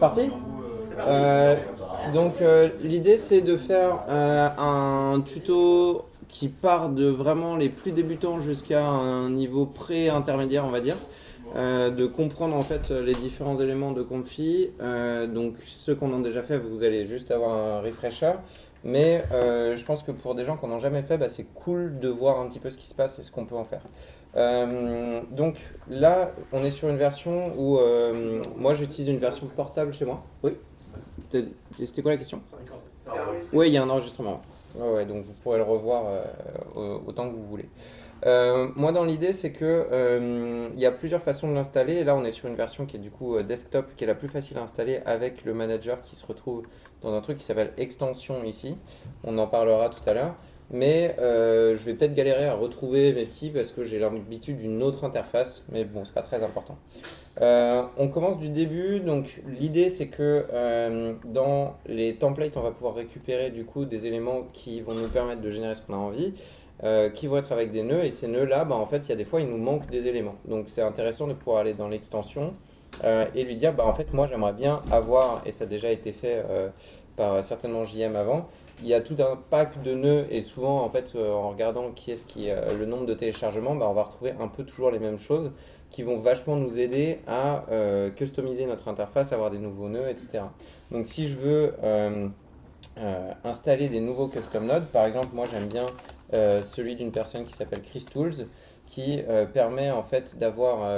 parti. L'idée c'est de faire un tuto qui part de vraiment les plus débutants jusqu'à un niveau pré-intermédiaire on va dire. De comprendre en fait les différents éléments de Comfy. Donc ceux qu'on a déjà fait, vous allez juste avoir un refresher. Mais je pense que pour des gens qui n'en ont jamais fait, c'est cool de voir un petit peu ce qui se passe et ce qu'on peut en faire. Donc là, on est sur une version où moi j'utilise une version portable chez moi. Oui. C'était quoi la question? Oui, il y a un enregistrement. Ouais, ouais, donc vous pourrez le revoir autant que vous voulez. Moi, dans l'idée, c'est que il y a plusieurs façons de l'installer. Et là, on est sur une version qui est du coup desktop, qui est la plus facile à installer avec le manager qui se retrouve dans un truc qui s'appelle extension ici. On en parlera tout à l'heure. Mais je vais peut-être galérer à retrouver mes petits parce que j'ai l'habitude d'une autre interface. Mais bon, c'est pas très important. On commence du début, donc l'idée c'est que dans les templates on va pouvoir récupérer du coup des éléments qui vont nous permettre de générer ce qu'on a envie, qui vont être avec des nœuds et ces nœuds là en fait il y a des fois il nous manque des éléments. Donc c'est intéressant de pouvoir aller dans l'extension et lui dire en fait moi j'aimerais bien avoir, et ça a déjà été fait par certainement JM avant, il y a tout un pack de nœuds et souvent en fait en regardant qui est-ce qui le nombre de téléchargements, on va retrouver un peu toujours les mêmes choses qui vont vachement nous aider à customiser notre interface, avoir des nouveaux nœuds, etc. Donc si je veux installer des nouveaux custom nodes, par exemple moi j'aime bien celui d'une personne qui s'appelle Chris Tools, qui permet en fait d'avoir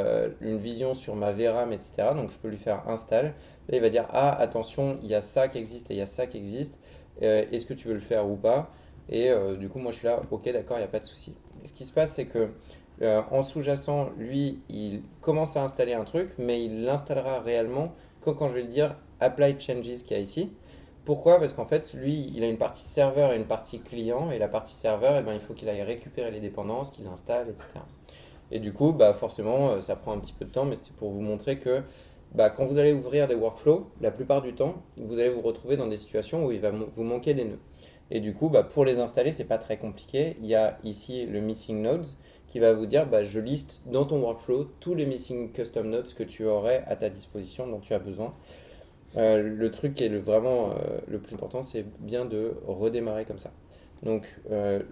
une vision sur ma VRAM, etc. Donc je peux lui faire install. Là il va dire ah attention il y a ça qui existe et il y a ça qui existe. Est-ce que tu veux le faire ou pas? Et du coup moi je suis là ok d'accord il n'y a pas de souci. Et ce qui se passe c'est que en sous-jacent, lui, il commence à installer un truc, mais il l'installera réellement quand je vais lui dire Apply Changes qu'il y a ici. Pourquoi? Parce qu'en fait, lui, il a une partie serveur et une partie client, et la partie serveur, il faut qu'il aille récupérer les dépendances, qu'il installe, etc. Et du coup, forcément, ça prend un petit peu de temps, mais c'était pour vous montrer que quand vous allez ouvrir des workflows, la plupart du temps, vous allez vous retrouver dans des situations où il va vous manquer des nœuds. Et du coup, pour les installer, c'est pas très compliqué. Il y a ici le Missing Nodes qui va vous dire je liste dans ton workflow tous les Missing Custom Nodes que tu aurais à ta disposition, dont tu as besoin. Le truc qui est vraiment le plus important, c'est bien de redémarrer comme ça. Donc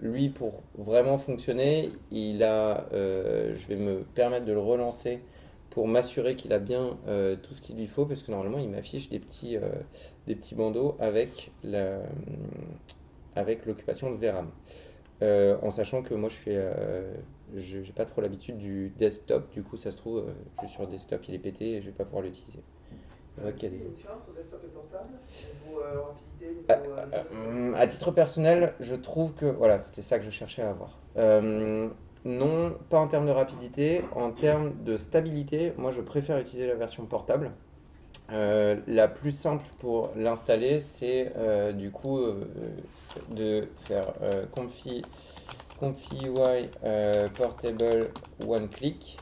lui, pour vraiment fonctionner, je vais me permettre de le relancer pour m'assurer qu'il a bien tout ce qu'il lui faut, parce que normalement, il m'affiche des petits bandeaux avec l'occupation de VRAM. En sachant que moi, j'ai pas trop l'habitude du desktop, du coup, ça se trouve, je suis sur desktop, il est pété et je vais pas pouvoir l'utiliser. Est-ce qu'il y a une différence entre desktop et portable? Niveau rapidité, À, niveau à titre personnel, je trouve que, voilà, c'était ça que je cherchais à avoir. Non, pas en termes de rapidité, en termes de stabilité, moi je préfère utiliser la version portable. La plus simple pour l'installer, c'est du coup de faire config UI portable one click,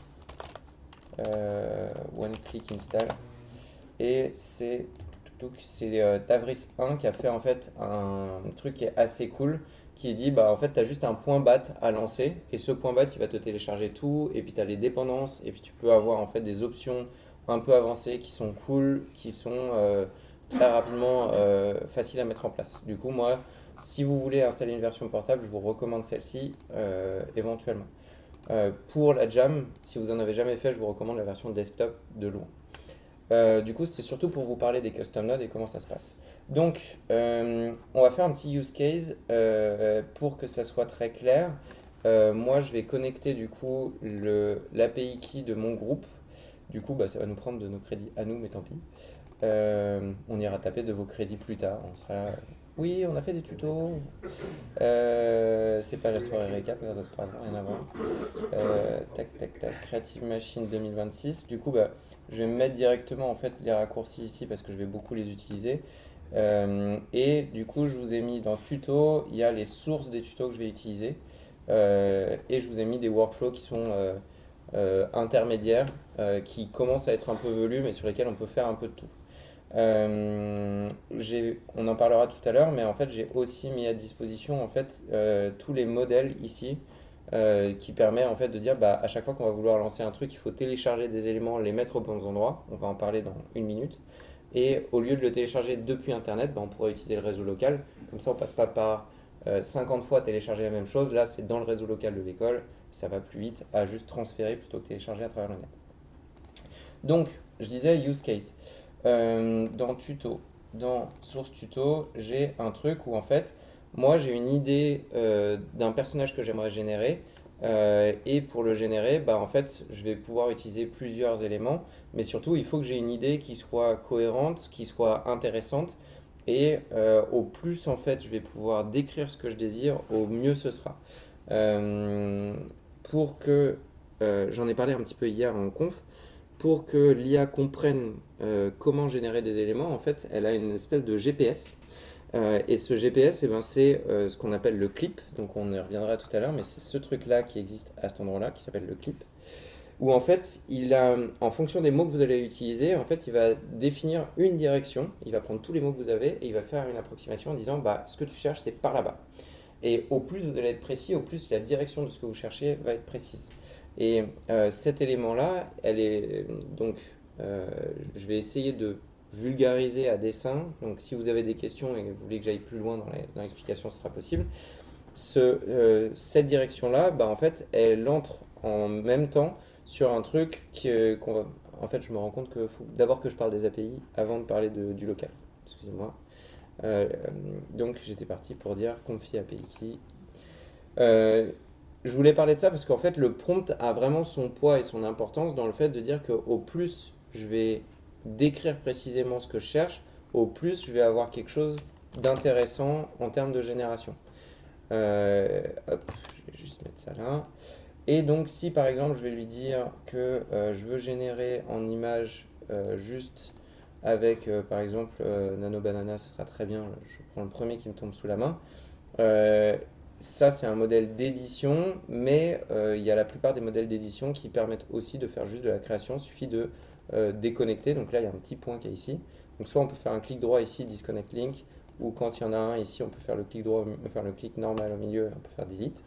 one click install. Et c'est Tavris 1 qui a fait en fait un truc qui est assez cool, qui dit en fait tu as juste un point bat à lancer et ce point bat il va te télécharger tout et puis tu as les dépendances et puis tu peux avoir en fait des options un peu avancées qui sont cool, qui sont très rapidement faciles à mettre en place. Du coup moi si vous voulez installer une version portable je vous recommande celle-ci éventuellement. Pour la Jam, si vous en avez jamais fait, je vous recommande la version desktop de loin. Du coup, c'était surtout pour vous parler des custom nodes et comment ça se passe. Donc, on va faire un petit use case pour que ça soit très clair. Moi, je vais connecter du coup l'API key de mon groupe. Du coup, ça va nous prendre de nos crédits à nous, mais tant pis. On ira taper de vos crédits plus tard. On sera. Oui, on a fait des tutos. C'est pas la soirée récap, pardon, rien à voir. Tac, tac, tac, Creative Machine 2026. Du coup, je vais me mettre directement en fait les raccourcis ici parce que je vais beaucoup les utiliser. Et du coup, je vous ai mis dans tuto, il y a les sources des tutos que je vais utiliser. Et je vous ai mis des workflows qui sont intermédiaires, qui commencent à être un peu velus, mais sur lesquels on peut faire un peu de tout. On en parlera tout à l'heure, mais en fait, j'ai aussi mis à disposition en fait tous les modèles ici qui permet en fait de dire à chaque fois qu'on va vouloir lancer un truc, il faut télécharger des éléments, les mettre aux bons endroits. On va en parler dans une minute. Et au lieu de le télécharger depuis Internet, bah, on pourrait utiliser le réseau local. Comme ça, on passe pas par 50 fois télécharger la même chose. Là, c'est dans le réseau local de l'école. Ça va plus vite à juste transférer plutôt que télécharger à travers le net. Donc, je disais use case. Dans tuto, dans source tuto, j'ai un truc où en fait, moi j'ai une idée d'un personnage que j'aimerais générer. Et pour le générer, bah, en fait, je vais pouvoir utiliser plusieurs éléments. Mais surtout, il faut que j'ai une idée qui soit cohérente, qui soit intéressante. Et au plus, en fait, je vais pouvoir décrire ce que je désire, au mieux ce sera. Euh, pour que, j'en ai parlé un petit peu hier en conf, pour que l'IA comprenne comment générer des éléments, en fait, elle a une espèce de GPS. Et ce GPS, eh ben, c'est ce qu'on appelle le clip. Donc on y reviendra tout à l'heure, mais c'est ce truc-là qui existe à cet endroit-là, qui s'appelle le clip. Où en fait, en fonction des mots que vous allez utiliser, en fait, il va définir une direction. Il va prendre tous les mots que vous avez et il va faire une approximation en disant, bah, ce que tu cherches, c'est par là-bas. Et au plus vous allez être précis, au plus la direction de ce que vous cherchez va être précise. Et cet élément-là, donc, je vais essayer de vulgariser à dessein. Donc, si vous avez des questions et que vous voulez que j'aille plus loin dans l'explication, ce sera possible. Cette direction-là, bah, en fait, elle entre en même temps sur un truc qu'on va. En fait, je me rends compte qu'il faut d'abord que je parle des API avant de parler du local. Excusez-moi. Euh, donc j'étais parti pour dire config API key. Je voulais parler de ça parce qu'en fait le prompt a vraiment son poids et son importance dans le fait de dire qu'au plus je vais décrire précisément ce que je cherche, au plus je vais avoir quelque chose d'intéressant en termes de génération. Hop, je vais juste mettre ça là. Et donc si par exemple je vais lui dire que je veux générer en image juste avec par exemple Nano Banana, ça sera très bien, je prends le premier qui me tombe sous la main. Euh, Ça c'est un modèle d'édition, mais il y a la plupart des modèles d'édition qui permettent aussi de faire juste de la création, il suffit de déconnecter, donc là il y a un petit point qui est ici. Donc soit on peut faire un clic droit ici, disconnect link, ou quand il y en a un ici, on peut faire le clic droit, faire le clic normal au milieu, on peut faire delete.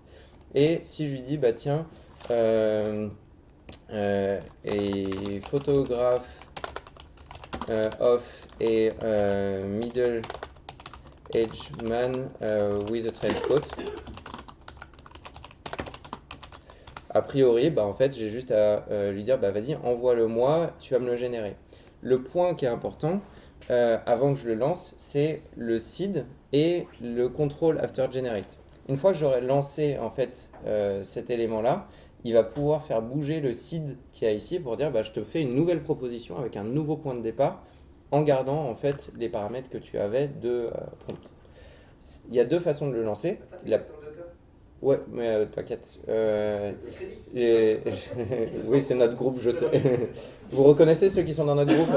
Et si je lui dis, bah tiens, et photographe off et middle age man with a trench coat, a priori, bah en fait, j'ai juste à lui dire, bah vas-y, envoie-le-moi, tu vas me le générer. Le point qui est important, avant que je le lance, c'est le seed et le control after generate. Une fois que j'aurai lancé en fait cet élément-là, il va pouvoir faire bouger le seed qu'il y a ici pour dire, bah je te fais une nouvelle proposition avec un nouveau point de départ en gardant en fait les paramètres que tu avais de prompt. Il y a deux façons de le lancer. La Ouais, mais t'inquiète. Le crédit. Oui, c'est notre groupe, je sais. Vous reconnaissez ceux qui sont dans notre groupe?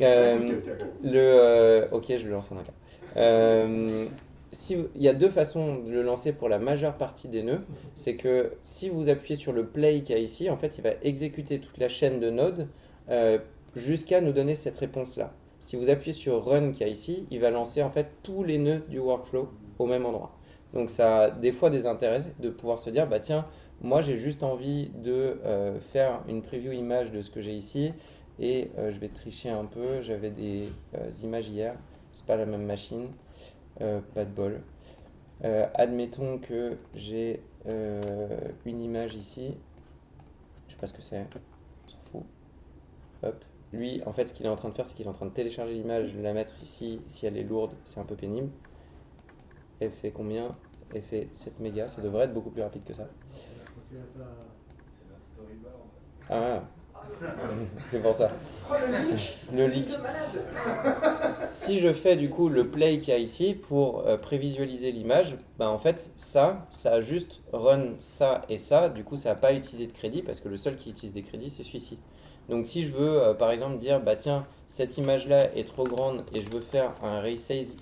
Euh, Ok, je le lance en un cas. Il y a deux façons de le lancer pour la majeure partie des nœuds. C'est que si vous appuyez sur le play qu'il y a ici, en fait, il va exécuter toute la chaîne de nodes euh, jusqu'à nous donner cette réponse-là. Si vous appuyez sur run qu'il y a ici, il va lancer en fait tous les nœuds du workflow au même endroit. Donc ça a des fois des intérêts de pouvoir se dire, bah tiens, moi j'ai juste envie de faire une preview image de ce que j'ai ici et je vais tricher un peu, j'avais des images hier, c'est pas la même machine, pas de bol. Admettons que j'ai une image ici, je sais pas ce que c'est, on s'en fout. Hop. Lui, en fait, ce qu'il est en train de faire, c'est qu'il est en train de télécharger l'image, la mettre ici. Si elle est lourde, c'est un peu pénible. Elle fait combien? Elle fait 7 mégas, ça devrait être beaucoup plus rapide que ça. C'est notre storyboard. Ah, c'est pour ça. Oh le leak. Le Leak leak. de malade. Si je fais du coup le play qu'il y a ici pour prévisualiser l'image, bah en fait ça a juste run ça et ça, du coup ça n'a pas utilisé de crédit parce que le seul qui utilise des crédits c'est celui-ci. Donc si je veux par exemple dire bah tiens cette image là est trop grande et je veux faire un resize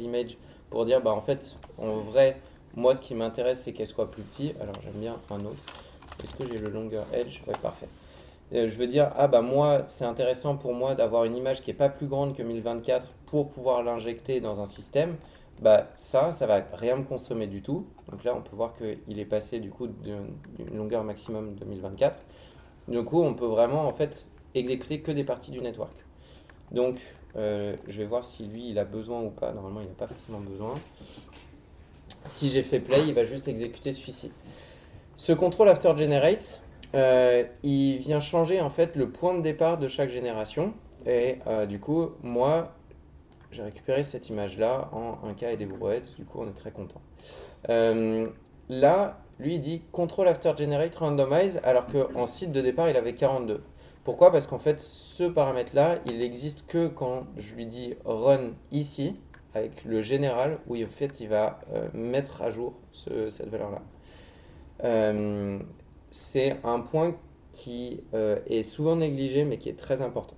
image pour dire bah en fait en vrai moi ce qui m'intéresse c'est qu'elle soit plus petite, alors j'aime bien un autre. Est-ce que j'ai le longer edge? Ouais parfait. Je veux dire, ah bah moi, c'est intéressant pour moi d'avoir une image qui est pas plus grande que 1024 pour pouvoir l'injecter dans un système. Bah ça va rien me consommer du tout. Donc là, on peut voir qu'il est passé du coup d'une longueur maximum de 1024. Du coup, on peut vraiment en fait exécuter que des parties du network. Donc, je vais voir si lui, il a besoin ou pas. Normalement, il n'a pas forcément besoin. Si j'ai fait play, il va juste exécuter celui-ci. Ce control after generate, il vient changer en fait le point de départ de chaque génération. Et du coup, moi, j'ai récupéré cette image-là en 1K et des brouettes. Du coup, on est très content. Là, lui, il dit control after generate randomize, alors qu'en site de départ, il avait 42. Pourquoi? Parce qu'en fait, ce paramètre-là, il n'existe que quand je lui dis run ici, avec le général, où en fait, il va mettre à jour cette valeur-là. C'est un point qui est souvent négligé, mais qui est très important.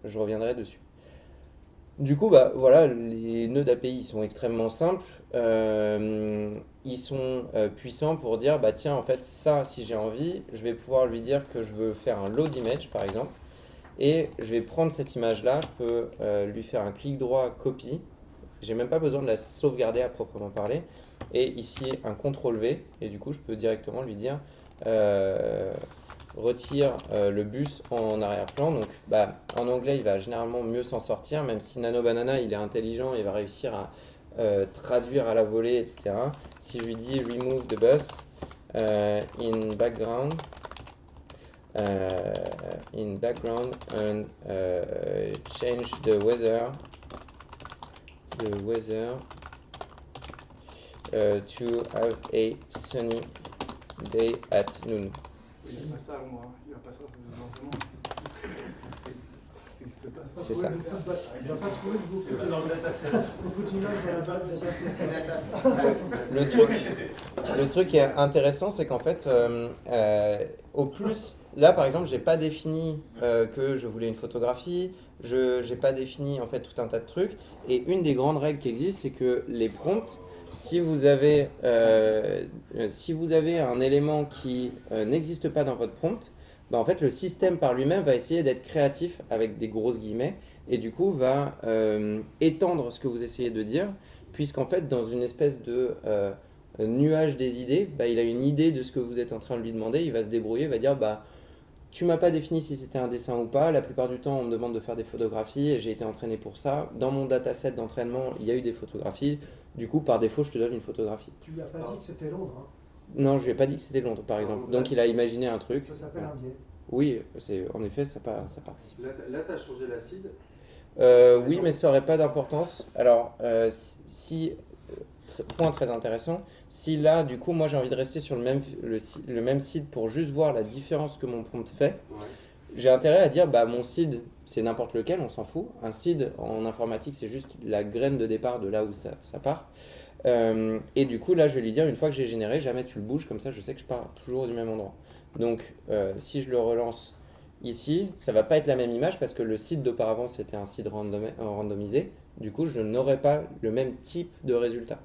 Je reviendrai dessus. Du coup, bah, voilà, les nœuds d'API sont extrêmement simples. Ils sont puissants pour dire, bah tiens, en fait, ça, si j'ai envie, je vais pouvoir lui dire que je veux faire un load image, par exemple. Et je vais prendre cette image-là, je peux lui faire un clic droit, copy. J'ai même pas besoin de la sauvegarder à proprement parler. Et ici, un CTRL-V. Et du coup, je peux directement lui dire retire le bus en arrière-plan. Donc, bah, en anglais, il va généralement mieux s'en sortir, même si Nano Banana, il est intelligent, il va réussir à traduire à la volée, etc. Si je lui dis remove the bus in background and change the weather to have a sunny day at noon. Il n'y a pas ça, moi. Il n'y a pas ça, vraiment. Ça n'existe pas. C'est ça. Il va pas trouver beaucoup C'est pas dans le dataset. d'images dans la base de dataset. Le truc qui est intéressant, c'est qu'en fait, au plus, là par exemple, j'ai pas défini que je voulais une photographie, j'ai pas défini en fait tout un tas de trucs. Et une des grandes règles qui existent, c'est que les prompts, si vous avez un élément qui n'existe pas dans votre prompt, bah en fait le système par lui-même va essayer d'être créatif avec des grosses guillemets et du coup va étendre ce que vous essayez de dire, puisqu'en fait dans une espèce de nuage des idées, bah, il a une idée de ce que vous êtes en train de lui demander, il va se débrouiller, il va dire bah tu m'as pas défini si c'était un dessin ou pas, la plupart du temps on me demande de faire des photographies et j'ai été entraîné pour ça. Dans mon dataset d'entraînement, il y a eu des photographies, du coup par défaut je te donne une photographie. Tu lui as pas dit que c'était Londres, hein. Non, je lui ai pas dit que c'était Londres par exemple, donc il a imaginé un truc. Ça s'appelle un biais. Oui, en effet ça participe. Là tu as changé l'acide. Oui, mais ça aurait pas d'importance. Alors, point très intéressant, si là, du coup, moi j'ai envie de rester sur le même seed pour juste voir la différence que mon prompt fait, Ouais. j'ai intérêt à dire, bah mon seed, c'est n'importe lequel, on s'en fout. Un seed en informatique, c'est juste la graine de départ de là où ça part. Et du coup, là, je vais lui dire, une fois que j'ai généré, jamais tu le bouges, comme ça je sais que je pars toujours du même endroit. Donc, si je le relance ici, ça va pas être la même image parce que le seed d'auparavant, c'était un seed randomisé. Du coup, je n'aurai pas le même type de résultat.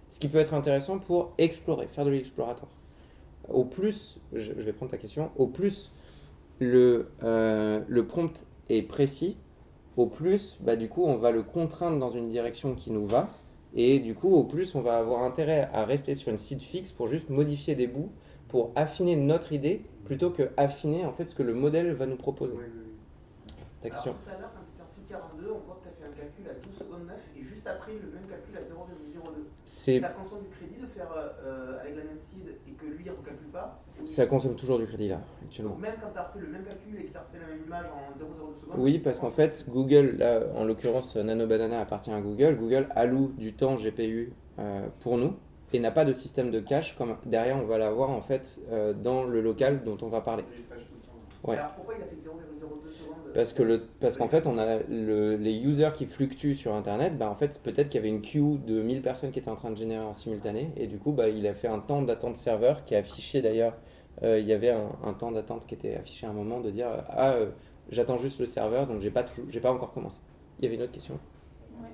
Ce qui peut être intéressant pour explorer, faire de l'exploratoire. Au plus, je vais prendre ta question, au plus le prompt est précis, au plus, bah, du coup, on va le contraindre dans une direction qui nous va. Et du coup, au plus, on va avoir intérêt à rester sur une seed fixe pour juste modifier des bouts, pour affiner notre idée, plutôt que affiner en fait ce que le modèle va nous proposer. Oui, oui. Ta question. Alors, tout à l'heure, quand tu étais en site 42, on voit que tu as fait un calcul à 12 secondes 9 et juste après le même calcul à 0,02. C'est Ça consomme du crédit de faire avec la même seed et que lui il ne recalcule pas. Ça consomme toujours du crédit là, actuellement. Donc même quand tu as refait le même calcul et que tu as refait la même image en 0,02 secondes. Oui, parce qu'en fait, Google, là, en l'occurrence, Nano Banana appartient à Google. Google alloue du temps GPU pour nous et n'a pas de système de cache comme derrière on va l'avoir en fait dans le local dont on va parler. Ouais. Alors pourquoi il a fait 0,02 secondes Parce qu'en fait, on a les users qui fluctuent sur Internet. Bah, en fait, peut-être qu'il y avait une queue de 1000 personnes qui étaient en train de générer en simultané. Et du coup, bah, il a fait un temps d'attente serveur qui est affiché d'ailleurs. Il y avait un temps d'attente qui était affiché à un moment de dire j'attends juste le serveur, donc j'ai pas encore commencé. Il y avait une autre question. Ouais.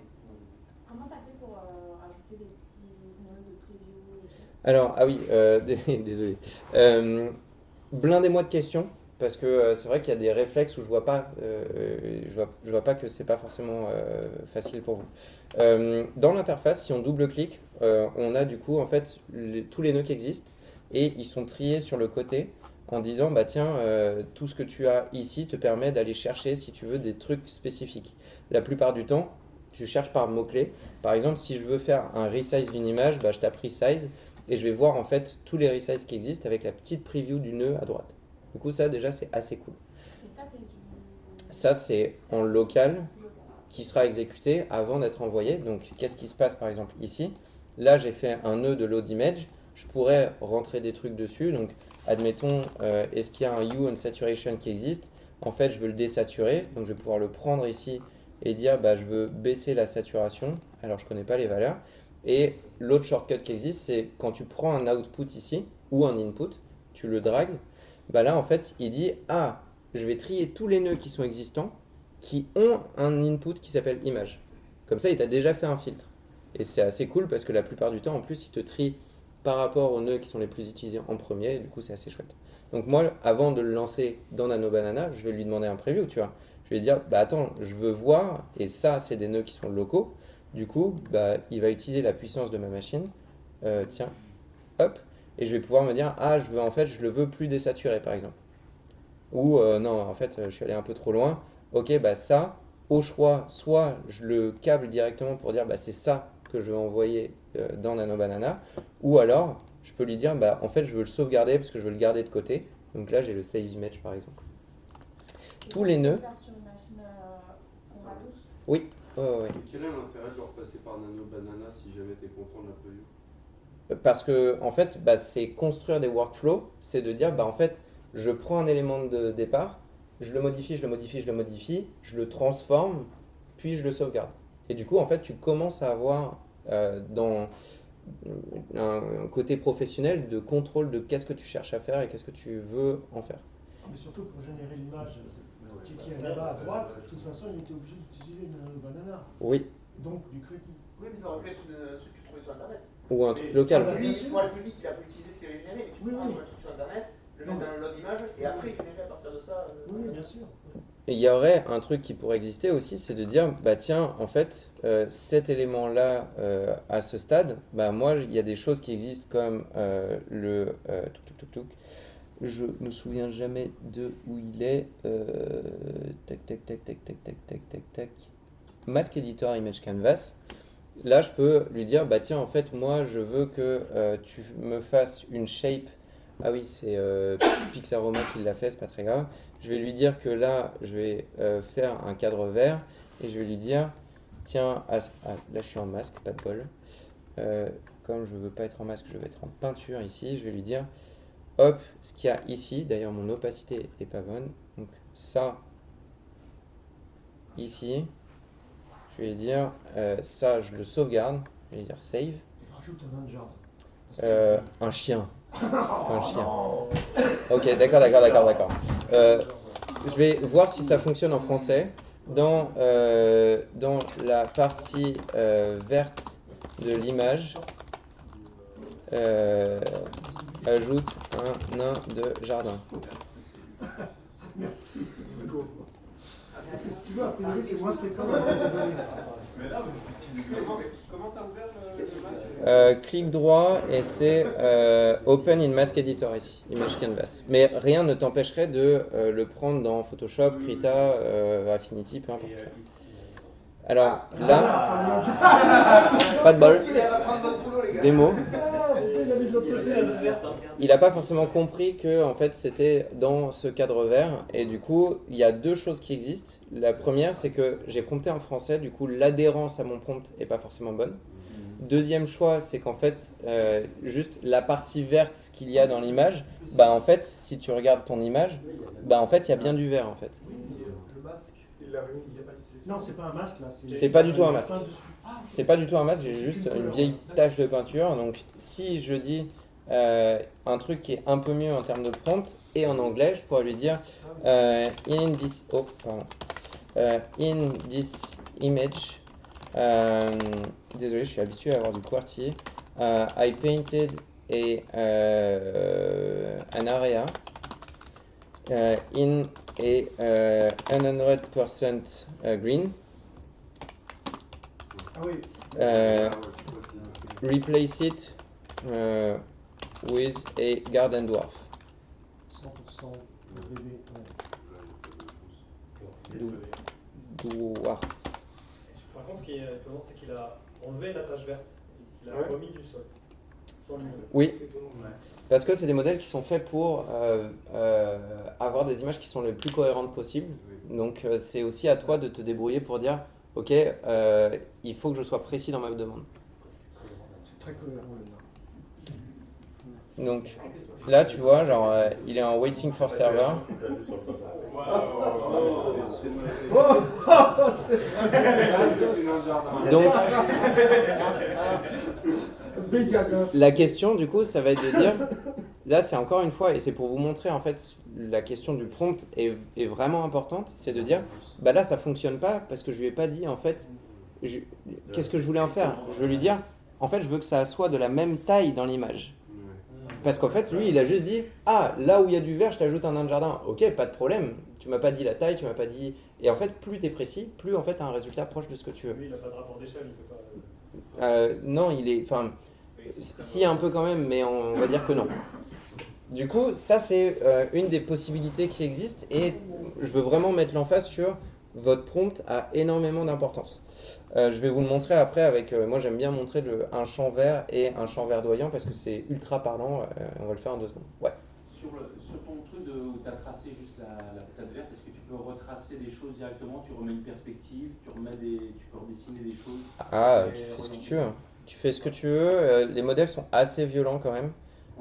Comment t'as fait pour ajouter des petits nœuds de preview et tout? Alors, ah oui, désolé. Blindez-moi de questions. Parce que c'est vrai qu'il y a des réflexes où je vois pas que c'est pas forcément facile pour vous. Dans l'interface, si on double-clique, on a du coup en fait tous les nœuds qui existent et ils sont triés sur le côté en disant bah tiens, tout ce que tu as ici te permet d'aller chercher si tu veux des trucs spécifiques. La plupart du temps, tu cherches par mots-clés. Par exemple, si je veux faire un resize d'une image, bah, je tape resize et je vais voir en fait tous les resizes qui existent avec la petite preview du nœud à droite. Du coup, ça déjà c'est assez cool. Et ça, c'est du. Ça, c'est en local C'est local. qui sera exécuté avant d'être envoyé. Donc, qu'est-ce qui se passe par exemple ici? Là, j'ai fait un nœud de load image. Je pourrais rentrer des trucs dessus. Donc, admettons, est-ce qu'il y a un hue and saturation qui existe? En fait, je veux le désaturer. Donc, je vais pouvoir le prendre ici et dire bah, je veux baisser la saturation. Alors, je ne connais pas les valeurs. Et l'autre shortcut qui existe, c'est quand tu prends un output ici ou un input, tu le dragues. Bah là, en fait, il dit ah, je vais trier tous les nœuds qui sont existants qui ont un input qui s'appelle image. Comme ça, il t'a déjà fait un filtre. Et c'est assez cool parce que la plupart du temps, en plus, il te trie par rapport aux nœuds qui sont les plus utilisés en premier. Et du coup, c'est assez chouette. Donc moi, avant de le lancer dans Nano Banana, je vais lui demander un preview, tu vois. Je vais lui dire, bah attends, je veux voir, et ça, c'est des nœuds qui sont locaux. Du coup, bah, il va utiliser la puissance de ma machine. Tiens, hop. Et je vais pouvoir me dire, ah, je veux en fait, je le veux plus désaturé, par exemple. Ou non, en fait, je suis allé un peu trop loin. Ok, bah ça, au choix, soit je le câble directement pour dire bah c'est ça que je veux envoyer dans Nano Banana, ou alors je peux lui dire bah en fait je veux le sauvegarder parce que je veux le garder de côté. Donc là j'ai le save image par exemple. Et Tous ça, les on peut nœuds. le faire sur une machine qu'on a tous. Oui, ouais, ouais. Et quel est l'intérêt de le repasser par Nano Banana si jamais tu es content de la preview? Parce que en fait, bah, c'est construire des workflows, c'est de dire bah en fait, je prends un élément de départ, je le modifie, je le modifie, je le modifie, je le transforme, puis je le sauvegarde. Et du coup, en fait, tu commences à avoir dans un côté professionnel de contrôle de qu'est-ce que tu cherches à faire et qu'est-ce que tu veux en faire. Mais surtout pour générer l'image qui est là-bas à droite, de toute façon, il était obligé d'utiliser Nano Banana. Oui, Donc du crédit. Oui, mais ça aurait pu être un truc que tu trouvais sur internet. ou un truc Mais local. Lui, pour aller plus vite, il a pu utiliser ce qu'il avait généré, mais tu Oui, peux oui. prendre un truc sur internet, le mettre dans le load image et après générer à partir de ça. Oui, bien sûr. Et il y aurait un truc qui pourrait exister aussi, c'est de dire, bah tiens, en fait, cet élément-là, à ce stade, bah moi, il y a des choses qui existent comme je me souviens jamais de où il est. Tac, tac, tac, tac, tac, tac, tac, tac, tac. Mask Editor Image Canvas. Là, je peux lui dire, bah tiens, en fait, moi, je veux que tu me fasses une shape. Ah oui, c'est Pixaroma qui l'a fait, c'est pas très grave. Je vais lui dire que là, je vais faire un cadre vert et je vais lui dire, tiens, là je suis en masque, pas de bol. Comme je veux pas être en masque, je vais être en peinture ici. Je vais lui dire, hop, ce qu'il y a ici. D'ailleurs, mon opacité est pas bonne. Donc ça, ici. Je vais lui dire, ça, je le sauvegarde. Je vais lui dire save. Il rajoute un jardin. Un chien. Un chien. Ok, d'accord. Je vais voir si ça fonctionne en français. Dans la partie verte de l'image, ajoute un nain de jardin. Merci. C'est ce tu veux, a priori, c'est moins fréquent dans les données. Mais là, mais c'est stylé. Comment t'as ouvert le masque? Clic droit et c'est Open in Mask Editor ici, Image Canvas. Mais rien ne t'empêcherait de le prendre dans Photoshop, Krita, Affinity, peu importe. Alors là, pas de bol, Il va prendre votre boulot, les gars. démo. Il avait de l'autre côté. Il n'a pas forcément compris que en fait c'était dans ce cadre vert et du coup il y a deux choses qui existent. La première c'est que j'ai prompté en français, du coup l'adhérence à mon prompt est pas forcément bonne. Deuxième choix c'est qu'en fait juste la partie verte qu'il y a dans l'image, bah en fait si tu regardes ton image, bah en fait il y a bien du vert en fait. Le masque, il l'a remis, il a pas dit c'est Non, c'est pas un masque là. C'est pas du tout un masque. peint dessus. C'est pas du tout un masque, j'ai juste une vieille tache de peinture. Donc si je dis un truc qui est un peu mieux en termes de prompt et en anglais, je pourrais lui dire in this image, désolé, je suis habitué à avoir du QWERTY. I painted an area in a 100% green. Ah oui. Replace it with a garden dwarf. 100% sans VB. Douar. Par contre, ce qui est étonnant, c'est qu'il a enlevé la tache verte et qu'il a remis du sol. Sans lui. Oui, parce que c'est des modèles qui sont faits pour avoir des images qui sont les plus cohérentes possibles. Donc c'est aussi à toi de te débrouiller pour dire, ok, il faut que je sois précis dans ma demande. C'est très cohérent là. Donc là, tu vois, genre, il est en waiting for server. Donc, la question, du coup, ça va être de dire, là, c'est encore une fois, et c'est pour vous montrer, en fait, la question du prompt est vraiment importante, c'est de dire, bah là, ça fonctionne pas, parce que je lui ai pas dit, en fait, qu'est-ce que je voulais en faire? Je veux lui dire, en fait, je veux que ça soit de la même taille dans l'image. Parce qu'en fait, lui, il a juste dit, ah, là où il y a du vert, je t'ajoute un nain de jardin. Ok, pas de problème. Tu m'as pas dit la taille, tu m'as pas dit. Et en fait, plus tu es précis, plus en fait, tu as un résultat proche de ce que tu veux. Lui, il n'a pas de rapport d'échelle, il peut pas. Non, il est. Enfin, si, un peu quand même, mais on va dire que non. Du coup, ça, c'est une des possibilités qui existent. Et je veux vraiment mettre l'emphase sur votre prompt a énormément d'importance. Je vais vous le montrer après avec, moi j'aime bien montrer un champ vert et un champ verdoyant parce que c'est ultra parlant, on va le faire en 2 secondes. Ouais. Sur ton truc où tu as tracé juste la patate verte, est-ce que tu peux retracer des choses directement? Tu remets une perspective, tu peux redessiner des choses? Ah, tu fais ce que tu veux. Tu fais ce que tu veux, les modèles sont assez violents quand même.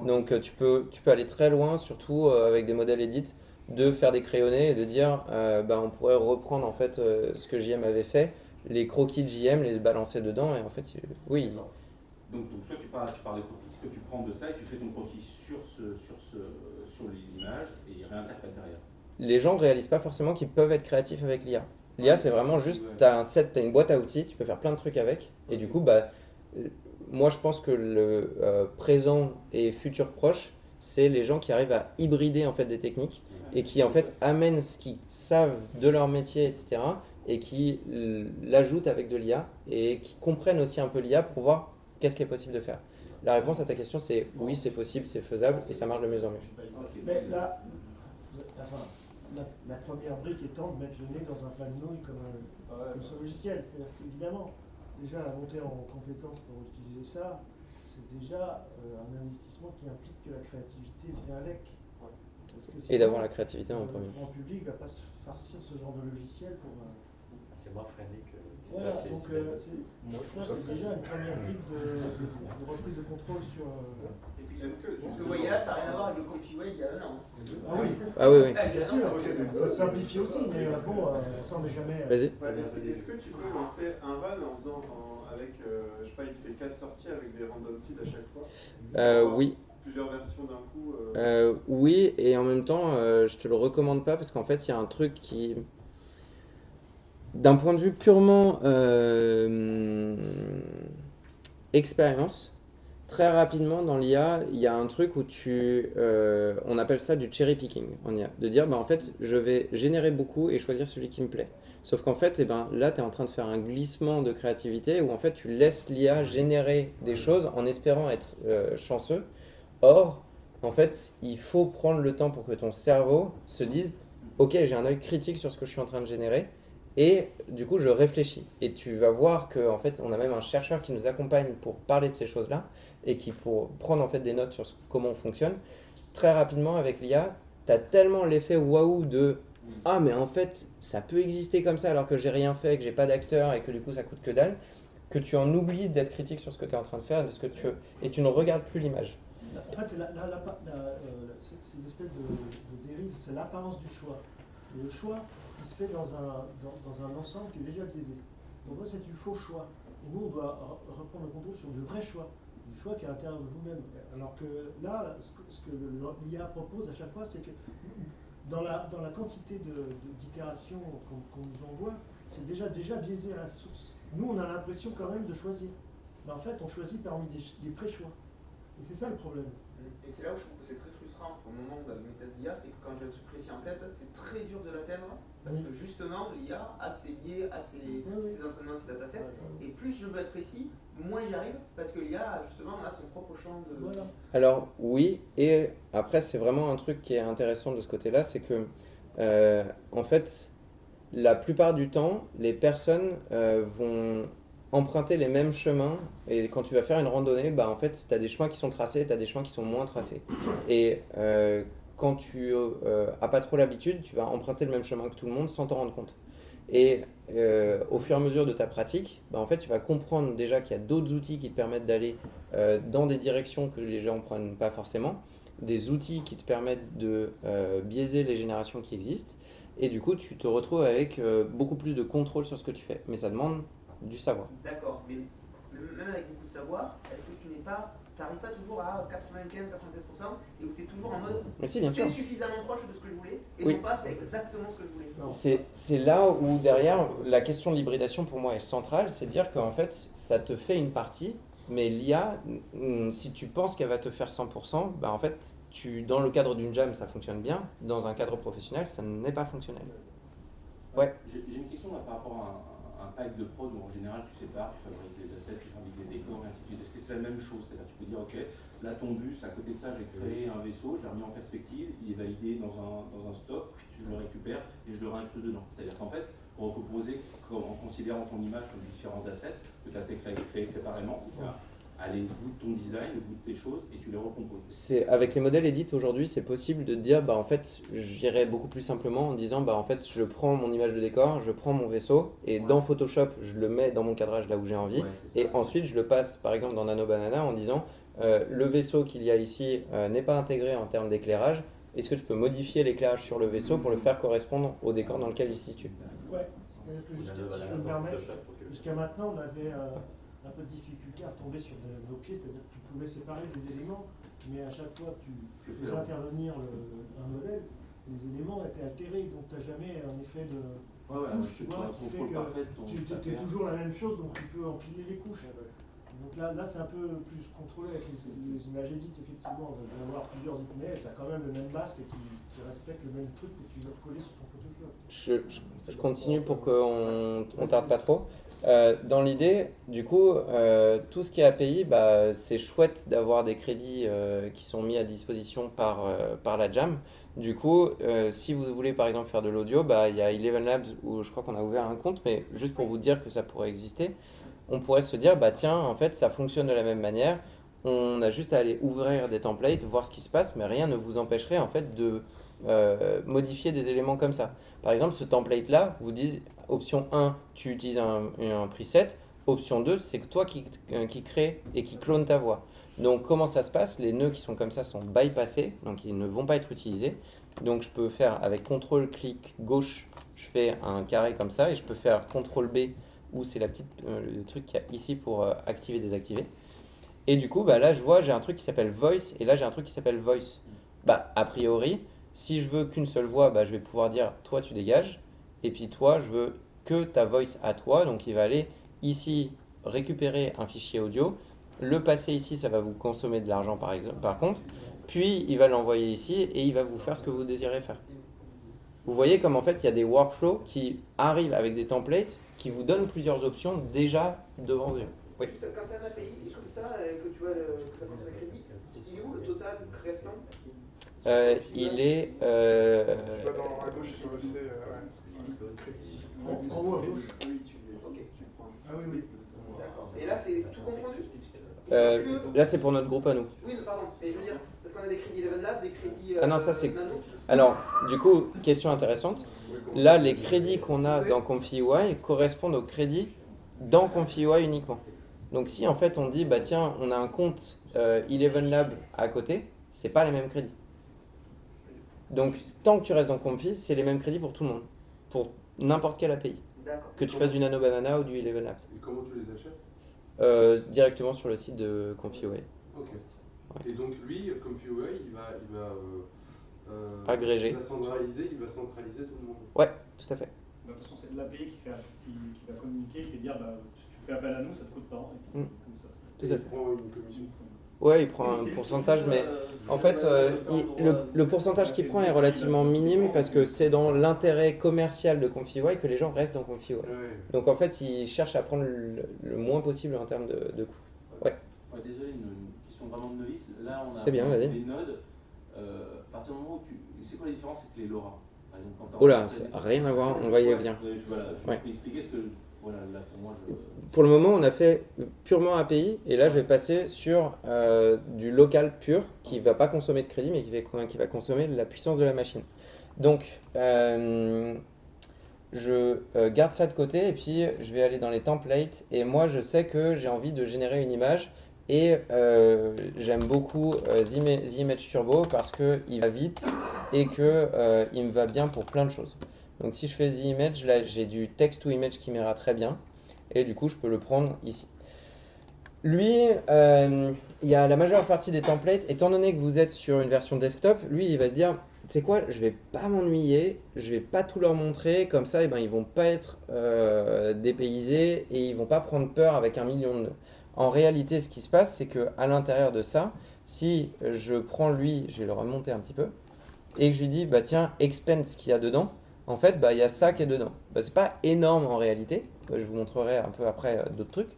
Donc tu peux aller très loin, surtout avec des modèles edit, de faire des crayonnés et de dire bah, on pourrait reprendre en fait ce que JM avait fait, les croquis de JM, les balancer dedans et en fait oui. Donc soit tu parles des croquis, soit tu prends de ça et tu fais ton croquis sur l'image et réinterprète derrière. Les gens ne réalisent pas forcément qu'ils peuvent être créatifs avec l'IA. L'IA c'est vraiment juste, tu as un set, tu as une boîte à outils, tu peux faire plein de trucs avec et du coup bah moi je pense que le présent et futur proche, c'est les gens qui arrivent à hybrider en fait des techniques et qui en fait amènent ce qu'ils savent de leur métier, etc. et qui l'ajoutent avec de l'IA et qui comprennent aussi un peu l'IA pour voir qu'est-ce qui est possible de faire. La réponse à ta question c'est oui, c'est possible, c'est faisable et ça marche de mieux en mieux. Mais là, enfin, la première brique étant de mettre le nez dans un plat de nouilles comme ce logiciel. C'est-à-dire évidemment, déjà la montée en compétence pour utiliser ça, c'est déjà un investissement qui implique que la créativité vient avec. Parce que sinon, et d'avoir la créativité en premier. Le grand public ne va pas se farcir ce genre de logiciel pour. C'est moins freiné que. Voilà, donc ça c'est déjà une première brique de reprise de contrôle sur. Et puis le voyage, ça n'a rien à voir avec le ComfyWay il y a un an. Ah oui. Ah oui, oui. Bien sûr, ça simplifie aussi, mais bon, ça on n'est jamais. Vas-y. Est-ce que tu peux lancer un run en faisant avec, je sais pas, il te fait 4 sorties avec des random seeds à chaque fois? Oui. Plusieurs versions d'un coup Oui, et en même temps, je te le recommande pas parce qu'en fait, il y a un truc qui, d'un point de vue purement expérience, très rapidement dans l'IA, il y a un truc où on appelle ça du cherry picking en IA, de dire bah, en fait, je vais générer beaucoup et choisir celui qui me plaît. Sauf qu'en fait, eh ben, là, tu es en train de faire un glissement de créativité où en fait, tu laisses l'IA générer des choses en espérant être chanceux. Or, en fait, il faut prendre le temps pour que ton cerveau se dise « Ok, j'ai un œil critique sur ce que je suis en train de générer et du coup, je réfléchis. » Et tu vas voir qu'en fait, on a même un chercheur qui nous accompagne pour parler de ces choses-là et qui pour prendre en fait des notes sur comment on fonctionne. Très rapidement, avec l'IA, tu as tellement l'effet waouh de « Ah, mais en fait, ça peut exister comme ça alors que j'ai rien fait, que j'ai pas d'acteur et que du coup, ça coûte que dalle. » que tu en oublies d'être critique sur ce que tu es en train de faire et tu ne regardes plus l'image. En fait, c'est une espèce de dérive, c'est l'apparence du choix. Et le choix, il se fait dans un ensemble qui est déjà biaisé. Donc là, c'est du faux choix. Et nous, on doit reprendre le contrôle sur du vrai choix. Du choix qui est à l'intérieur de vous-même. Alors que là, ce que l'IA propose à chaque fois, c'est que dans la quantité d'itérations qu'on nous envoie, c'est déjà biaisé à la source. Nous, on a l'impression quand même de choisir. Mais en fait, on choisit parmi des pré-choix. Et c'est ça le problème. Et c'est là où je trouve que c'est très frustrant au moment où avec mes tests d'IA, c'est que quand j'ai un truc précis en tête, c'est très dur de l'atteindre parce que justement l'IA a ses biais, a ses entraînements, ses datasets. Et plus je veux être précis, moins j'y arrive parce que l'IA justement a son propre champ de. Voilà. Alors oui, et après c'est vraiment un truc qui est intéressant de ce côté-là, c'est que en fait, la plupart du temps, les personnes vont emprunter les mêmes chemins, et quand tu vas faire une randonnée, bah en fait, tu as des chemins qui sont tracés, tu as des chemins qui sont moins tracés. Et quand tu as pas trop l'habitude, tu vas emprunter le même chemin que tout le monde sans t'en rendre compte. Et au fur et à mesure de ta pratique, bah en fait, tu vas comprendre déjà qu'il y a d'autres outils qui te permettent d'aller dans des directions que les gens ne prennent pas forcément, des outils qui te permettent de biaiser les générations qui existent, et du coup, tu te retrouves avec beaucoup plus de contrôle sur ce que tu fais. Mais ça demande du savoir. D'accord, mais même avec beaucoup de savoir, est-ce que tu n'arrives pas toujours à 95-96% et où tu es toujours en mode Mais si, bien sûr. c'est suffisamment proche de ce que je voulais et Oui. non pas c'est exactement ce que je voulais. C'est là où derrière la question de l'hybridation pour moi est centrale, c'est dire qu'en fait ça te fait une partie, mais l'IA, si tu penses qu'elle va te faire 100%, bah en fait dans le cadre d'une jam ça fonctionne bien, dans un cadre professionnel ça n'est pas fonctionnel. Ouais. J'ai une question là, par rapport à un pipe de prod où en général tu sépares, tu favorises les assets, tu fabriques des décors, et ainsi de suite. Est-ce que c'est la même chose? C'est-à-dire tu peux dire ok, là ton bus, à côté de ça j'ai créé un vaisseau, je l'ai remis en perspective, il est validé dans un stock, je le récupère et je le réincruse dedans. C'est-à-dire qu'en fait, on peut proposer en considérant ton image comme différents assets que tu as créé séparément, aller au bout de ton design, au bout de tes choses et tu les recomposes. Avec les modèles edit aujourd'hui, c'est possible de dire bah en fait, j'irais beaucoup plus simplement en disant bah en fait, je prends mon image de décor, je prends mon vaisseau et dans Photoshop, je le mets dans mon cadrage là où j'ai envie et ensuite je le passe par exemple dans Nano Banana en disant le vaisseau qu'il y a ici n'est pas intégré en termes d'éclairage. Est-ce que tu peux modifier l'éclairage sur le vaisseau pour le faire correspondre au décor dans lequel il se situe? Ouais, c'est-à-dire que si je me permets, jusqu'à maintenant on avait un peu de difficulté à retomber sur nos pieds, c'est-à-dire que tu pouvais séparer des éléments, mais à chaque fois que tu faisais intervenir un modèle, les éléments étaient altérés, donc tu n'as jamais un effet de couche, tu vois, qui fait que tu es toujours la même chose, donc tu peux empiler les couches. Donc là c'est un peu plus contrôlé avec les images édites, effectivement, d'avoir plusieurs images, tu as quand même le même masque qui respecte le même truc que tu veux recoller sur ton Photoshop. Je continue pour qu'on ne tarde pas trop. Dans l'idée, du coup, tout ce qui est API, bah, c'est chouette d'avoir des crédits qui sont mis à disposition par la Jam. Du coup, si vous voulez par exemple faire de l'audio, bah, il y a Eleven Labs où je crois qu'on a ouvert un compte, mais juste pour vous dire que ça pourrait exister, on pourrait se dire, bah tiens, en fait, ça fonctionne de la même manière. On a juste à aller ouvrir des templates, voir ce qui se passe, mais rien ne vous empêcherait en fait de modifier des éléments comme ça. Par exemple, ce template-là, vous dites, option 1, tu utilises un preset. Option 2, c'est que toi qui crée et qui clone ta voix. Donc, comment ça se passe? Les nœuds qui sont comme ça sont bypassés, donc ils ne vont pas être utilisés. Donc, je peux faire avec CTRL, clic gauche, je fais un carré comme ça, et je peux faire CTRL B, où c'est le truc qu'il y a ici pour activer, désactiver. Et du coup, bah, là, je vois, j'ai un truc qui s'appelle Voice, et là, j'ai un truc qui s'appelle Voice. Bah, a priori, si je veux qu'une seule voix, bah, je vais pouvoir dire, toi, tu dégages, et puis toi, je veux que ta voice à toi, donc il va aller ici récupérer un fichier audio, le passer ici, ça va vous consommer de l'argent par contre, puis il va l'envoyer ici, et il va vous faire ce que vous désirez faire. Vous voyez comme en fait, il y a des workflows qui arrivent avec des templates qui vous donnent plusieurs options déjà devant vous. Oui. Juste quand tu as un API comme ça, que tu vois que ça coûte le crédit, il est où le total restant? Il est. Tu vas à gauche sur le C, crédit. En haut à gauche. Oui, tu prends. Ah oui. D'accord. Et là, c'est tout confondu? Là, c'est pour notre groupe à nous. Oui, pardon. Mais je veux dire, parce qu'on a des crédits Eleven Labs, des crédits. Ah non, ça c'est. Nano. Alors, du coup, question intéressante. Là, les crédits qu'on a dans ComfyUI correspondent aux crédits dans ComfyUI uniquement. Donc, si en fait on dit, bah tiens, on a un compte Eleven Lab à côté, c'est pas les mêmes crédits. Donc, tant que tu restes dans Comfy, c'est les mêmes crédits pour tout le monde, pour n'importe quel API. Que tu fasses du Nano Banana ou du Eleven Labs. Et comment tu les achètes? Directement sur le site de ComfyUI. Ok. Et donc lui, ComfyUI, il va agréger. Il va centraliser tout le monde. Ouais, tout à fait. De toute façon, c'est de l'API qui va communiquer, qui va dire bah, si tu fais appel à nous, ça te coûte tant. Et puis, comme ça. Tout à fait. Il prend une commission. Ouais, il prend un pourcentage, mais en fait, le pourcentage qu'il prend est relativement minime parce que c'est dans l'intérêt commercial de ComfyUI que les gens restent dans ComfyUI. Ouais. Donc en fait, il cherche à prendre le moins possible en termes de coût. Ouais. Ouais, désolé, une question vraiment de novice. Là, on a C'est bien, vas-y. des nodes. À partir du moment où tu. C'est quoi la différence avec les LoRa? Par exemple, quand Oh là, ça n'a rien à voir, on va y venir. Voilà, je Ouais. peux expliquer ce que. Voilà, là pour moi, je. Pour le moment, on a fait purement API et là, je vais passer sur du local pur qui ne va pas consommer de crédit mais qui va consommer la puissance de la machine. Donc, je garde ça de côté et puis je vais aller dans les templates et moi, je sais que j'ai envie de générer une image et j'aime beaucoup The Image Turbo parce qu'il va vite et qu'il me va bien pour plein de choses. Donc, si je fais The Image, là, j'ai du text to image qui m'ira très bien. Et du coup, je peux le prendre ici. Lui, il y a la majeure partie des templates. Étant donné que vous êtes sur une version desktop, lui, il va se dire, tu sais quoi, je vais pas m'ennuyer, je vais pas tout leur montrer, comme ça, ils vont pas être dépaysés et ils vont pas prendre peur avec 1 million de nœuds. En réalité, ce qui se passe, c'est qu'à l'intérieur de ça, si je prends lui, je vais le remonter un petit peu, et que je lui dis, bah tiens, expand ce qu'il y a dedans, en fait, bah, il y a ça qui est dedans. Bah, c'est pas énorme en réalité, je vous montrerai un peu après d'autres trucs,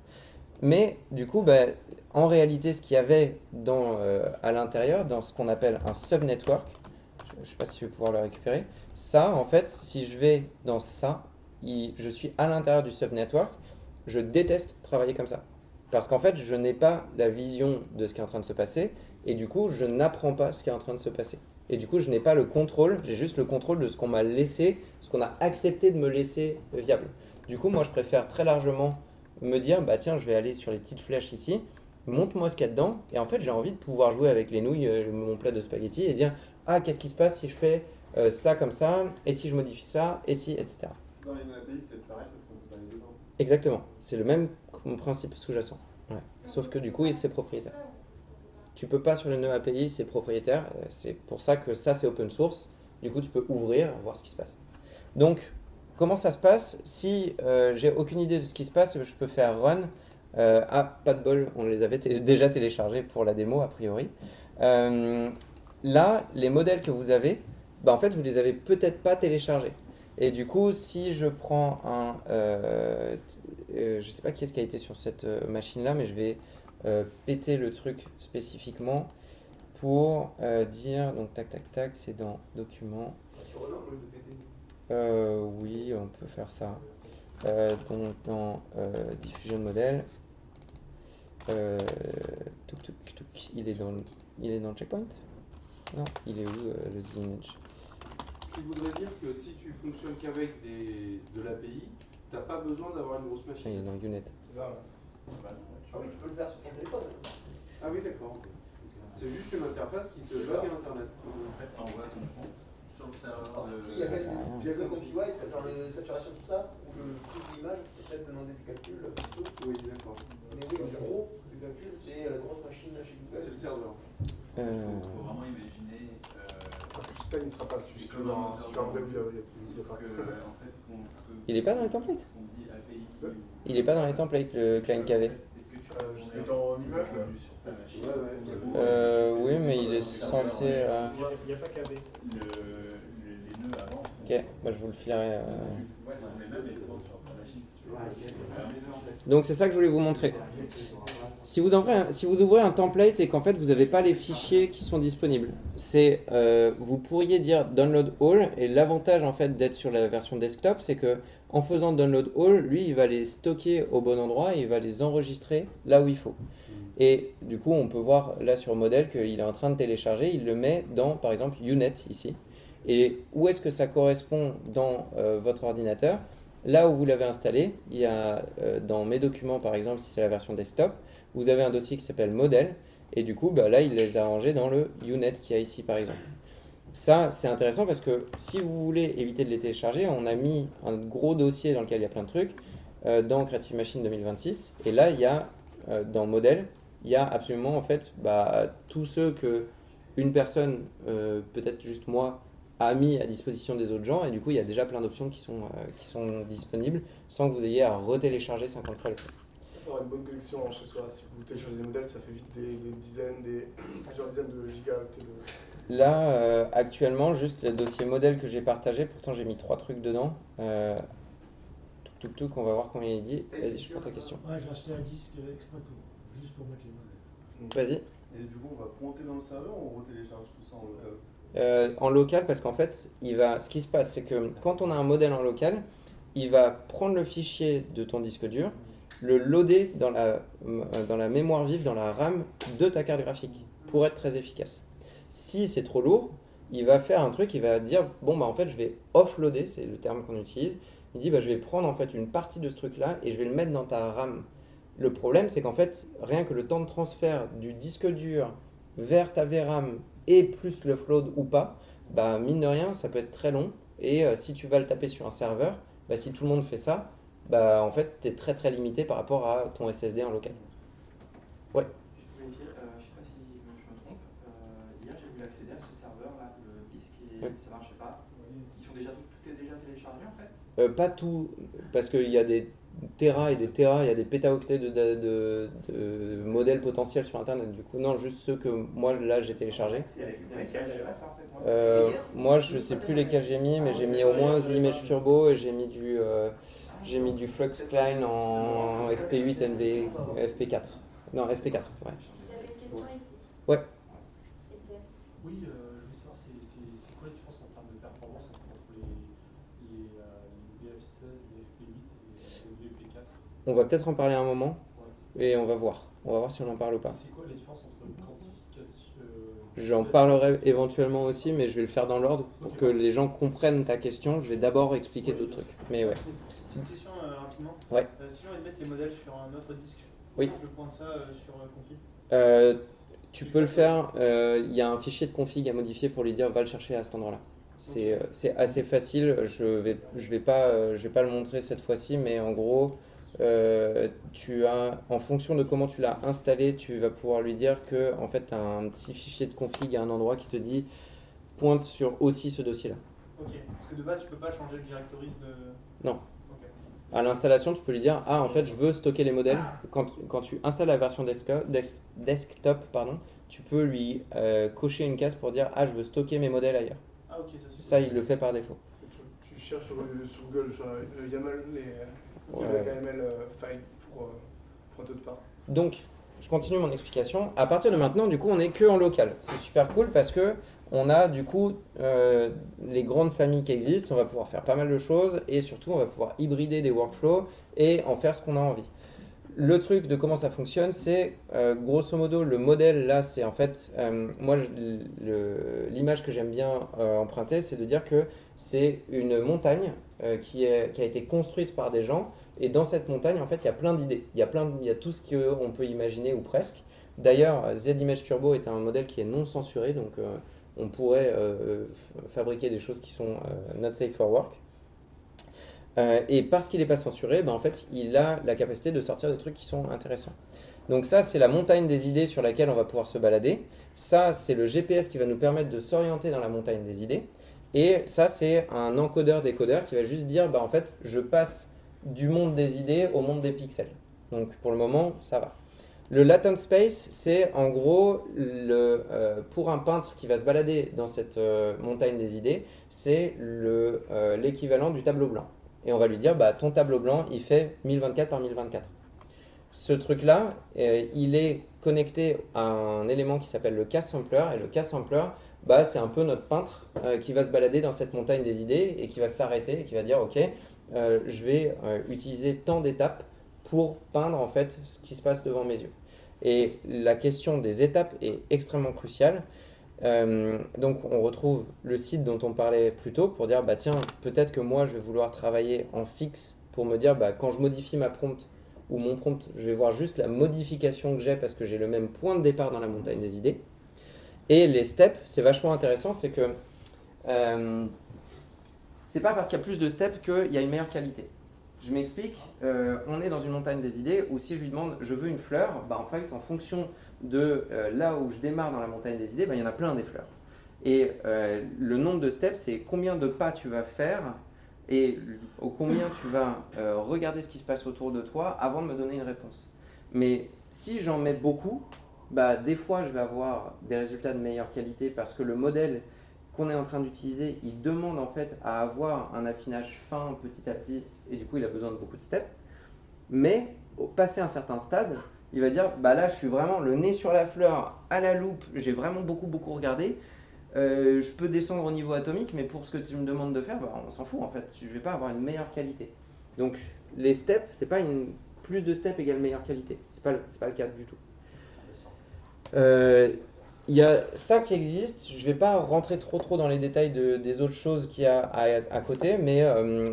mais du coup, bah, en réalité, ce qu'il y avait à l'intérieur, dans ce qu'on appelle un subnetwork, je ne sais pas si je vais pouvoir le récupérer, ça, en fait, si je vais dans ça, je suis à l'intérieur du subnetwork, je déteste travailler comme ça. Parce qu'en fait, je n'ai pas la vision de ce qui est en train de se passer, et du coup, je n'apprends pas ce qui est en train de se passer. Et du coup, je n'ai pas le contrôle, j'ai juste le contrôle de ce qu'on m'a laissé, ce qu'on a accepté de me laisser viable. Du coup, moi, je préfère très largement me dire, bah tiens, je vais aller sur les petites flèches ici, montre-moi ce qu'il y a dedans, et en fait, j'ai envie de pouvoir jouer avec les nouilles, mon plat de spaghetti, et dire, ah, qu'est-ce qui se passe si je fais ça comme ça, et si je modifie ça, et si, etc. Dans les API, c'est pareil, sauf qu'on peut pas aller dedans. Exactement, c'est le même principe sous-jacent. Ouais. Sauf que du coup, c'est propriétaire. Tu peux pas sur le nœud API, c'est propriétaire. C'est pour ça que ça, c'est open source. Du coup, tu peux ouvrir, voir ce qui se passe. Donc, comment ça se passe? Si j'ai aucune idée de ce qui se passe, je peux faire run. Pas de bol, on les avait déjà téléchargés pour la démo, a priori. Là, les modèles que vous avez, bah, en fait, vous les avez peut-être pas téléchargés. Et du coup, si je prends un... je sais pas qui est-ce qui a été sur cette machine-là, mais je vais péter le truc spécifiquement pour dire, donc tac tac tac, c'est dans documents. Oui, on peut faire ça. Donc dans diffusion de modèle, il est dans le checkpoint? Non, il est où le The Image? Ce qui voudrait dire que si tu fonctionnes qu'avec de l'API, tu n'as pas besoin d'avoir une grosse machine. Il est dans Unet. Ah oui, tu peux le faire sur ton téléphone. Ah oui, d'accord. C'est juste une interface qui se log à Internet. En fait, t'envoies ton compte sur le serveur Alors, de... si, il y a que ComfyUI, genre la saturation, tout ça, ou le type d'image, peut-être demander du calcul, tout. Oui, d'accord. Mais oui, le gros du calcul, c'est la grosse machine chez Google. C'est le serveur. Il faut vraiment imaginer... Putain, il ne sera pas dessus. Tu vas en bref, il est pas dans les templates? Il est pas dans les templates, le client KV. Il est en image là. Oui, mais il est censé... Il n'y a pas KV. Les nœuds avant sont... Ok, moi je vous le filerai. Ouais, c'est les mêmes, mais sur ta machine, si tu veux. Donc c'est ça que je voulais vous montrer. Si vous ouvrez un template et qu'en fait vous n'avez pas les fichiers qui sont disponibles, vous pourriez dire download all, et l'avantage en fait d'être sur la version desktop, c'est que en faisant download all, lui il va les stocker au bon endroit et il va les enregistrer là où il faut. Et du coup on peut voir là sur modèle qu'il est en train de télécharger, il le met dans par exemple Unet ici. Et où est-ce que ça correspond dans votre ordinateur? Là où vous l'avez installé, il y a dans mes documents par exemple, si c'est la version desktop, vous avez un dossier qui s'appelle modèle, et du coup bah, là il les a rangés dans le Unet qu'il y a ici par exemple. Ça c'est intéressant parce que si vous voulez éviter de les télécharger, on a mis un gros dossier dans lequel il y a plein de trucs dans Creative Machine 2026, et là il y a dans modèle, il y a absolument en fait tous ceux que une personne, peut-être juste moi, a mis à disposition des autres gens, et du coup il y a déjà plein d'options qui sont disponibles sans que vous ayez à retélécharger 50 fois les trucs. qu'il faut avoir une bonne connexion chez soi. Si vous téléchargez des modèles, ça fait vite plusieurs dizaines de gigaoctets de... Là, actuellement, juste le dossier modèle que j'ai partagé, pourtant j'ai mis 3 trucs dedans. On va voir combien il dit. Vas-y, je prends ta question. Ouais, j'ai acheté un disque exprès juste pour mettre les modèles. Vas-y. Et du coup, on va pointer dans le serveur ou on retélécharge tout ça en local? En local, parce qu'en fait, ce qui se passe, c'est que quand on a un modèle en local, il va prendre le fichier de ton disque dur, le loader dans la mémoire vive, dans la RAM de ta carte graphique, pour être très efficace. Si c'est trop lourd, il va faire un truc, il va dire, bon bah en fait je vais offloader, c'est le terme qu'on utilise, il dit bah je vais prendre en fait une partie de ce truc là et je vais le mettre dans ta RAM. Le problème c'est qu'en fait, rien que le temps de transfert du disque dur vers ta VRAM et plus le float ou pas, bah mine de rien ça peut être très long et si tu vas le taper sur un serveur, bah si tout le monde fait ça, bah en fait tu es très très limité par rapport à ton SSD en local. Ouais. Juste vérifier, je sais pas si je me trompe, hier j'ai voulu accéder à ce serveur là, le disque, et ça marchait pas. Tout est déjà téléchargé en fait? Pas tout, parce qu'il y a des téras et des téras, il y a des pétaoctets de modèles potentiels sur internet. Du coup, non, juste ceux que moi là j'ai téléchargés. Moi je sais plus lesquels j'ai mis, mais j'ai mis au moins The Image Turbo et j'ai mis du Flux Klein en FP8 FP4. Non, FP4, ouais. Il y avait une question ici. Ouais. Oui, je voulais savoir c'est quoi la différence en termes de performance entre les BF16, les FP8 et les FP4? On va peut-être en parler un moment et on va voir. On va voir si on en parle ou pas. C'est quoi la différence entre quantification? J'en parlerai éventuellement aussi, mais je vais le faire dans l'ordre pour que les gens comprennent ta question. Je vais d'abord expliquer d'autres trucs. Mais ouais. C'est une question rapidement. Ouais. Si on veut mettre les modèles sur un autre disque, oui. Comment je pointe ça sur config? Tu peux le faire. Il y a un fichier de config à modifier pour lui dire va le chercher à cet endroit-là. C'est assez facile. Je vais pas le montrer cette fois-ci, mais en gros, tu as, en fonction de comment tu l'as installé, tu vas pouvoir lui dire que en fait, tu as un petit fichier de config à un endroit qui te dit pointe sur aussi ce dossier-là. Ok, parce que de base, tu peux pas changer le directory de... Non. À l'installation, tu peux lui dire en fait, je veux stocker les modèles. Quand tu installes la version desktop, tu peux lui cocher une case pour dire je veux stocker mes modèles ailleurs. Ah, ok, ça, il le fait par défaut. Tu cherches sur Google YAML les KML files pour autre part. Donc, je continue mon explication. À partir de maintenant, du coup, on n'est que en local. C'est super cool parce que on a du coup les grandes familles qui existent. On va pouvoir faire pas mal de choses et surtout, on va pouvoir hybrider des workflows et en faire ce qu'on a envie. Le truc de comment ça fonctionne, c'est grosso modo le modèle là, c'est en fait, moi l'image que j'aime bien emprunter, c'est de dire que c'est une montagne qui a été construite par des gens et dans cette montagne en fait il y a plein d'idées, il y a tout ce qu'on peut imaginer ou presque. D'ailleurs, Z Image Turbo est un modèle qui est non censuré, donc on pourrait fabriquer des choses qui sont not safe for work. Et parce qu'il n'est pas censuré, en fait, il a la capacité de sortir des trucs qui sont intéressants. Donc ça, c'est la montagne des idées sur laquelle on va pouvoir se balader. Ça, c'est le GPS qui va nous permettre de s'orienter dans la montagne des idées. Et ça, c'est un encodeur-décodeur qui va juste dire, en fait, je passe du monde des idées au monde des pixels. Donc pour le moment, ça va. Le latent space, c'est en gros, pour un peintre qui va se balader dans cette montagne des idées, c'est l'équivalent du tableau blanc. Et on va lui dire, ton tableau blanc, il fait 1024 par 1024. Ce truc-là, il est connecté à un élément qui s'appelle le cast sampler. Et le cast sampler, c'est un peu notre peintre qui va se balader dans cette montagne des idées et qui va s'arrêter et qui va dire, ok, je vais utiliser tant d'étapes pour peindre en fait ce qui se passe devant mes yeux. Et la question des étapes est extrêmement cruciale. Donc on retrouve le site dont on parlait plus tôt pour dire tiens, peut-être que moi je vais vouloir travailler en fixe pour me dire quand je modifie ma prompt ou mon prompt, je vais voir juste la modification que j'ai parce que j'ai le même point de départ dans la montagne des idées. Et les steps, c'est vachement intéressant, c'est que c'est pas parce qu'il y a plus de steps qu'il y a une meilleure qualité. Je m'explique, on est dans une montagne des idées où si je lui demande je veux une fleur, en fait en fonction de là où je démarre dans la montagne des idées, il y en a plein des fleurs. Et le nombre de steps, c'est combien de pas tu vas faire et combien tu vas regarder ce qui se passe autour de toi avant de me donner une réponse. Mais si j'en mets beaucoup, bah, des fois je vais avoir des résultats de meilleure qualité parce que le modèle qu'on est en train d'utiliser, il demande en fait à avoir un affinage fin petit à petit et du coup il a besoin de beaucoup de steps. Mais au passé un certain stade, il va dire bah là je suis vraiment le nez sur la fleur, à la loupe, j'ai vraiment beaucoup regardé. Je peux descendre au niveau atomique, mais pour ce que tu me demandes de faire, bah, on s'en fout en fait. Je vais pas avoir une meilleure qualité. Donc les steps, c'est pas plus de steps égale meilleure qualité. C'est pas le cas du tout. Il y a ça qui existe. Je vais pas rentrer trop dans les détails des autres choses qu'il y a à côté, mais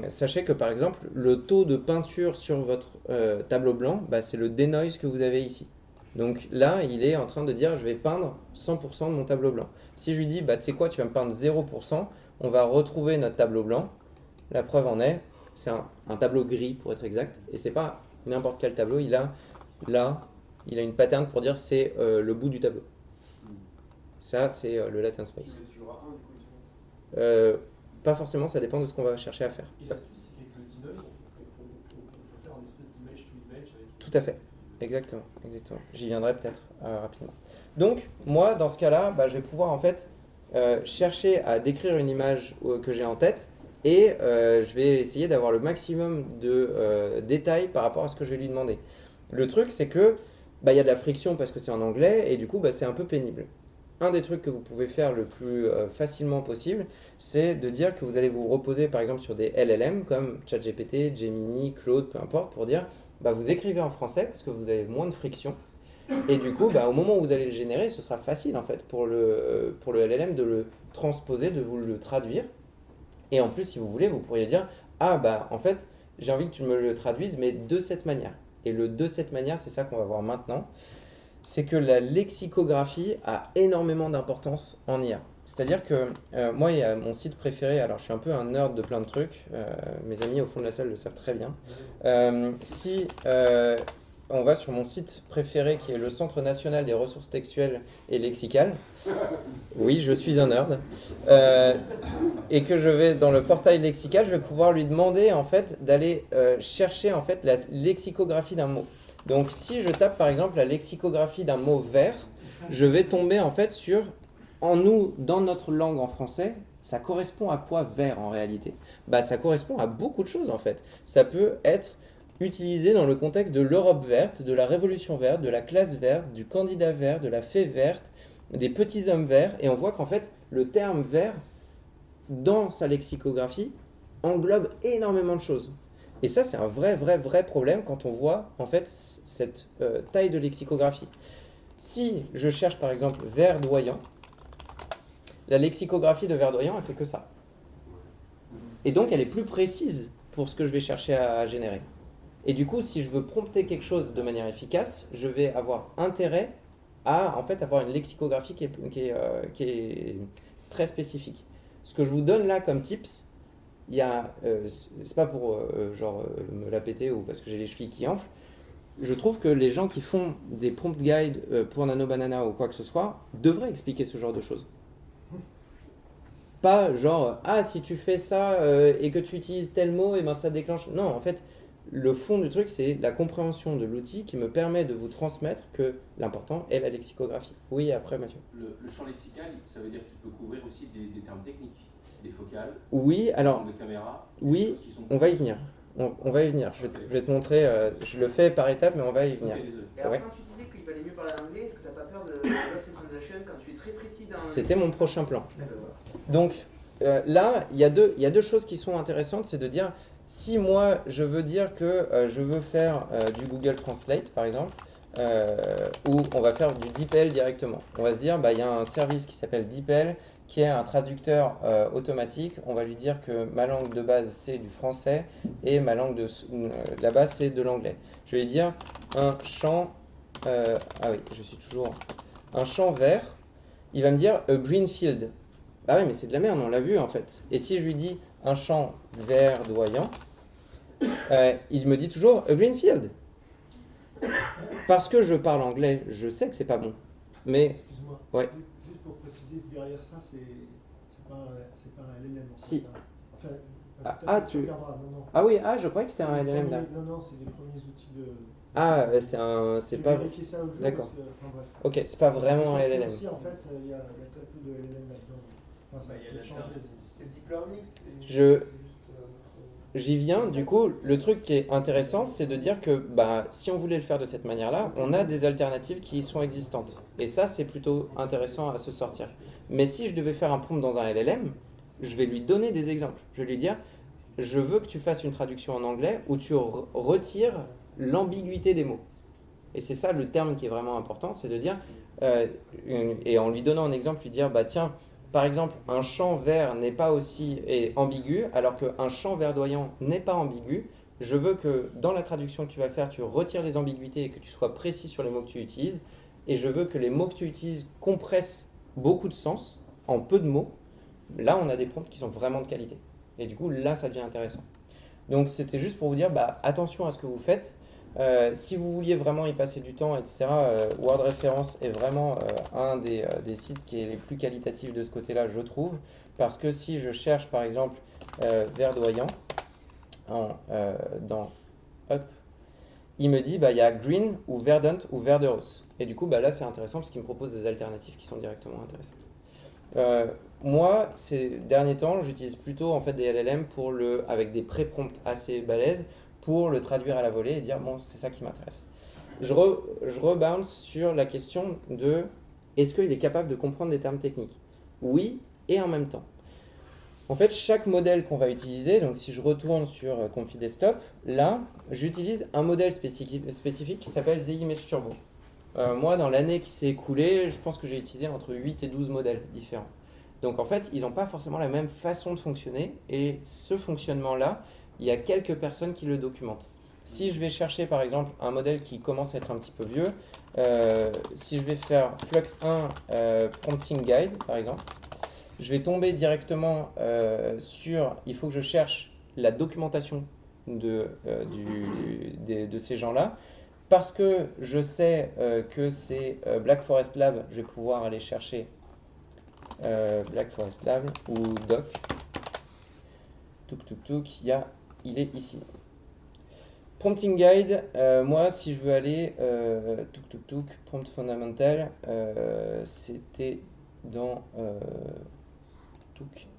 sachez que par exemple le taux de peinture sur votre tableau blanc, bah, c'est le denoise que vous avez ici. Donc là, il est en train de dire je vais peindre 100% de mon tableau blanc. Si je lui dis bah tu sais quoi, tu vas me peindre 0%, on va retrouver notre tableau blanc. La preuve en est, c'est un tableau gris pour être exact, et c'est pas n'importe quel tableau. Il a là, il a une pattern pour dire c'est le bout du tableau. Ça, c'est le latent space. Pas forcément, ça dépend de ce qu'on va chercher à faire. Et l'astuce, c'est qu'avec le denoise, on peut faire une espèce d'image to image avec... Tout à fait. Exactement. J'y viendrai peut-être rapidement. Donc, moi, dans ce cas-là, bah, je vais pouvoir en fait chercher à décrire une image que j'ai en tête et je vais essayer d'avoir le maximum de détails par rapport à ce que je vais lui demander. Le truc, c'est que bah, y a de la friction parce que c'est en anglais et du coup, bah, c'est un peu pénible. Un des trucs que vous pouvez faire le plus facilement possible, c'est de dire que vous allez vous reposer par exemple sur des LLM comme ChatGPT, Gemini, Claude, peu importe, pour dire bah, vous écrivez en français parce que vous avez moins de friction. Et du coup, bah, au moment où vous allez le générer, ce sera facile en fait pour le LLM de le transposer, de vous le traduire. Et en plus, si vous voulez, vous pourriez dire ah bah en fait, j'ai envie que tu me le traduises, mais de cette manière. Et le de cette manière, c'est ça qu'on va voir maintenant. C'est que la lexicographie a énormément d'importance en IA. C'est-à-dire que moi, il y a mon site préféré, alors je suis un peu un nerd de plein de trucs, mes amis au fond de la salle le savent très bien. Si on va sur mon site préféré qui est le Centre national des ressources textuelles et lexicales, oui, je suis un nerd, et que je vais dans le portail lexical, je vais pouvoir lui demander en fait d'aller chercher en fait la lexicographie d'un mot. Donc si je tape par exemple la lexicographie d'un mot vert, je vais tomber en fait sur, dans notre langue en français, ça correspond à quoi vert en réalité? Bah ça correspond à beaucoup de choses en fait. Ça peut être utilisé dans le contexte de l'Europe verte, de la Révolution verte, de la classe verte, du candidat vert, de la fée verte, des petits hommes verts, et on voit qu'en fait le terme vert, dans sa lexicographie, englobe énormément de choses. Et ça, c'est un vrai problème quand on voit en fait cette taille de lexicographie. Si je cherche par exemple verdoyant, la lexicographie de verdoyant, elle fait que ça. Et donc, elle est plus précise pour ce que je vais chercher à générer. Et du coup, si je veux prompter quelque chose de manière efficace, je vais avoir intérêt à en fait avoir une lexicographie qui est très spécifique. Ce que je vous donne là comme tips, il y a, c'est pas pour me la péter ou parce que j'ai les chevilles qui enflent. Je trouve que les gens qui font des prompt guides pour Nano Banana ou quoi que ce soit devraient expliquer ce genre de choses. Pas genre ah si tu fais ça et que tu utilises tel mot et ben ça déclenche. Non, en fait, le fond du truc c'est la compréhension de l'outil qui me permet de vous transmettre que l'important est la lexicographie. Oui, après Mathieu. Le champ lexical, ça veut dire que tu peux couvrir aussi des termes techniques. Des focales, oui, alors, de caméra, oui, on va y venir. On va y venir. Je vais te montrer, je le fais par étapes, mais on va y venir. Okay, et alors, quand tu disais qu'il valait mieux parler anglais, est-ce que tu n'as pas peur de loss in translation quand tu es très précis dans... C'était mon prochain plan. Donc, là, il y a deux choses qui sont intéressantes, c'est de dire, si moi, je veux dire que je veux faire du Google Translate, par exemple, où on va faire du DeepL directement. On va se dire, bah, y a un service qui s'appelle DeepL, qui est un traducteur automatique. On va lui dire que ma langue de base c'est du français et ma langue de la base c'est de l'anglais. Je vais lui dire un champ, ah oui, je suis toujours un champ vert. Il va me dire a green field. Bah oui, mais c'est de la merde, on l'a vu en fait. Et si je lui dis un champ verdoyant, il me dit toujours a green field. Parce que je parle anglais, je sais que c'est pas bon. Mais excuse-moi. Ouais. Juste pour préciser, derrière ça, c'est pas un LLM. Si. Enfin, Ah oui, je croyais que c'était un LLM là. Non, c'est des premiers outils de... c'est pas... vérifié ça l'autre jour. D'accord. Bref. Ok, c'est pas vraiment un LLM. Aussi, en fait, il y a très peu de LLM là-dedans. C'est deep learning. J'y viens, du coup, le truc qui est intéressant, c'est de dire que si on voulait le faire de cette manière-là, on a des alternatives qui sont existantes. Et ça, c'est plutôt intéressant à se sortir. Mais si je devais faire un prompt dans un LLM, je vais lui donner des exemples. Je vais lui dire, je veux que tu fasses une traduction en anglais où tu retires l'ambiguïté des mots. Et c'est ça le terme qui est vraiment important, c'est de dire, et en lui donnant un exemple, lui dire, tiens, par exemple, un champ vert n'est pas aussi ambigu, alors qu'un champ verdoyant n'est pas ambigu. Je veux que dans la traduction que tu vas faire, tu retires les ambiguïtés et que tu sois précis sur les mots que tu utilises. Et je veux que les mots que tu utilises compressent beaucoup de sens en peu de mots. Là, on a des prompts qui sont vraiment de qualité. Et du coup, là, ça devient intéressant. Donc, c'était juste pour vous dire, attention à ce que vous faites. Si vous vouliez vraiment y passer du temps, etc., Word Reference est vraiment un des sites qui est les plus qualitatifs de ce côté-là, je trouve. Parce que si je cherche, par exemple, verdoyant, il me dit, il y a green ou verdant ou verderos. Et du coup, là, c'est intéressant parce qu'il me propose des alternatives qui sont directement intéressantes. Moi, ces derniers temps, j'utilise plutôt en fait des LLM avec des pré-prompts assez balèzes pour le traduire à la volée et dire bon, c'est ça qui m'intéresse. Je rebounce sur la question de est-ce qu'il est capable de comprendre des termes techniques? Oui, et en même temps. En fait, chaque modèle qu'on va utiliser, donc si je retourne sur Confi Desktop, là, j'utilise un modèle spécifique qui s'appelle The Image Turbo. Moi, dans l'année qui s'est écoulée, je pense que j'ai utilisé entre 8 et 12 modèles différents. Donc en fait, ils n'ont pas forcément la même façon de fonctionner, et ce fonctionnement-là, il y a quelques personnes qui le documentent. Si je vais chercher par exemple un modèle qui commence à être un petit peu vieux, si je vais faire Flux 1 Prompting Guide par exemple, je vais tomber directement sur, il faut que je cherche la documentation de ces gens-là. Parce que je sais que c'est Black Forest Lab, je vais pouvoir aller chercher Black Forest Lab ou Doc. Il est ici. Prompting Guide, moi si je veux aller Prompt Fundamental, c'était dans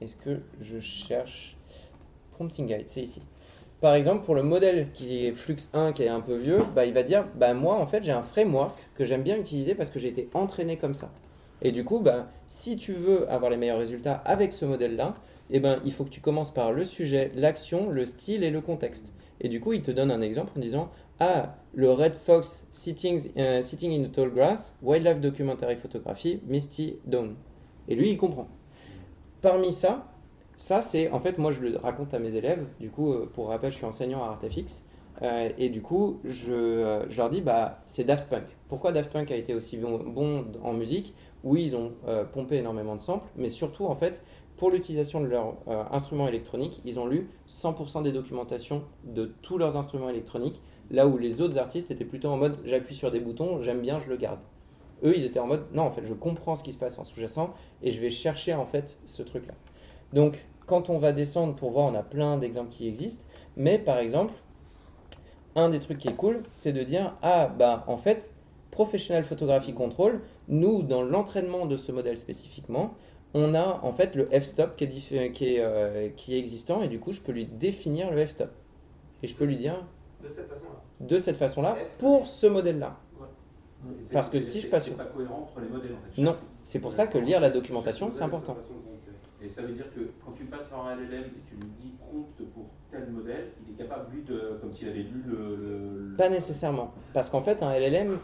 est-ce que je cherche Prompting Guide, c'est ici. Par exemple, pour le modèle qui est Flux 1, qui est un peu vieux, il va dire, moi en fait j'ai un framework que j'aime bien utiliser parce que j'ai été entraîné comme ça. Et du coup, si tu veux avoir les meilleurs résultats avec ce modèle-là, il faut que tu commences par le sujet, l'action, le style et le contexte. Et du coup, il te donne un exemple en disant, le Red Fox sitting in the tall grass, wildlife documentary photography, misty dawn. Et lui, il comprend. Parmi ça c'est, en fait, moi je le raconte à mes élèves, du coup, pour rappel, je suis enseignant à Artefix, et du coup, je leur dis, c'est Daft Punk. Pourquoi Daft Punk a été aussi bon en musique? Oui, ils ont pompé énormément de samples, mais surtout, en fait, pour l'utilisation de leurs instruments électroniques, ils ont lu 100% des documentations de tous leurs instruments électroniques, là où les autres artistes étaient plutôt en mode, j'appuie sur des boutons, j'aime bien, je le garde. Eux, ils étaient en mode, non, en fait, je comprends ce qui se passe en sous-jacent, et je vais chercher, en fait, ce truc-là. Donc, quand on va descendre pour voir, on a plein d'exemples qui existent. Mais par exemple, un des trucs qui est cool, c'est de dire, en fait, Professional Photography Control, nous, dans l'entraînement de ce modèle spécifiquement, on a en fait le f-stop qui est existant, et du coup, je peux lui définir le f-stop. Et je peux lui dire... De cette façon-là, pour ce modèle-là. Ouais. Parce que si je passe... C'est pas cohérent entre les modèles en fait. Non, c'est pour ça que lire la documentation, c'est important. Et ça veut dire que quand tu passes par un LLM et tu lui dis prompt pour tel modèle, il est capable, lui, comme s'il avait lu le... Pas nécessairement. Parce qu'en fait, un LLM...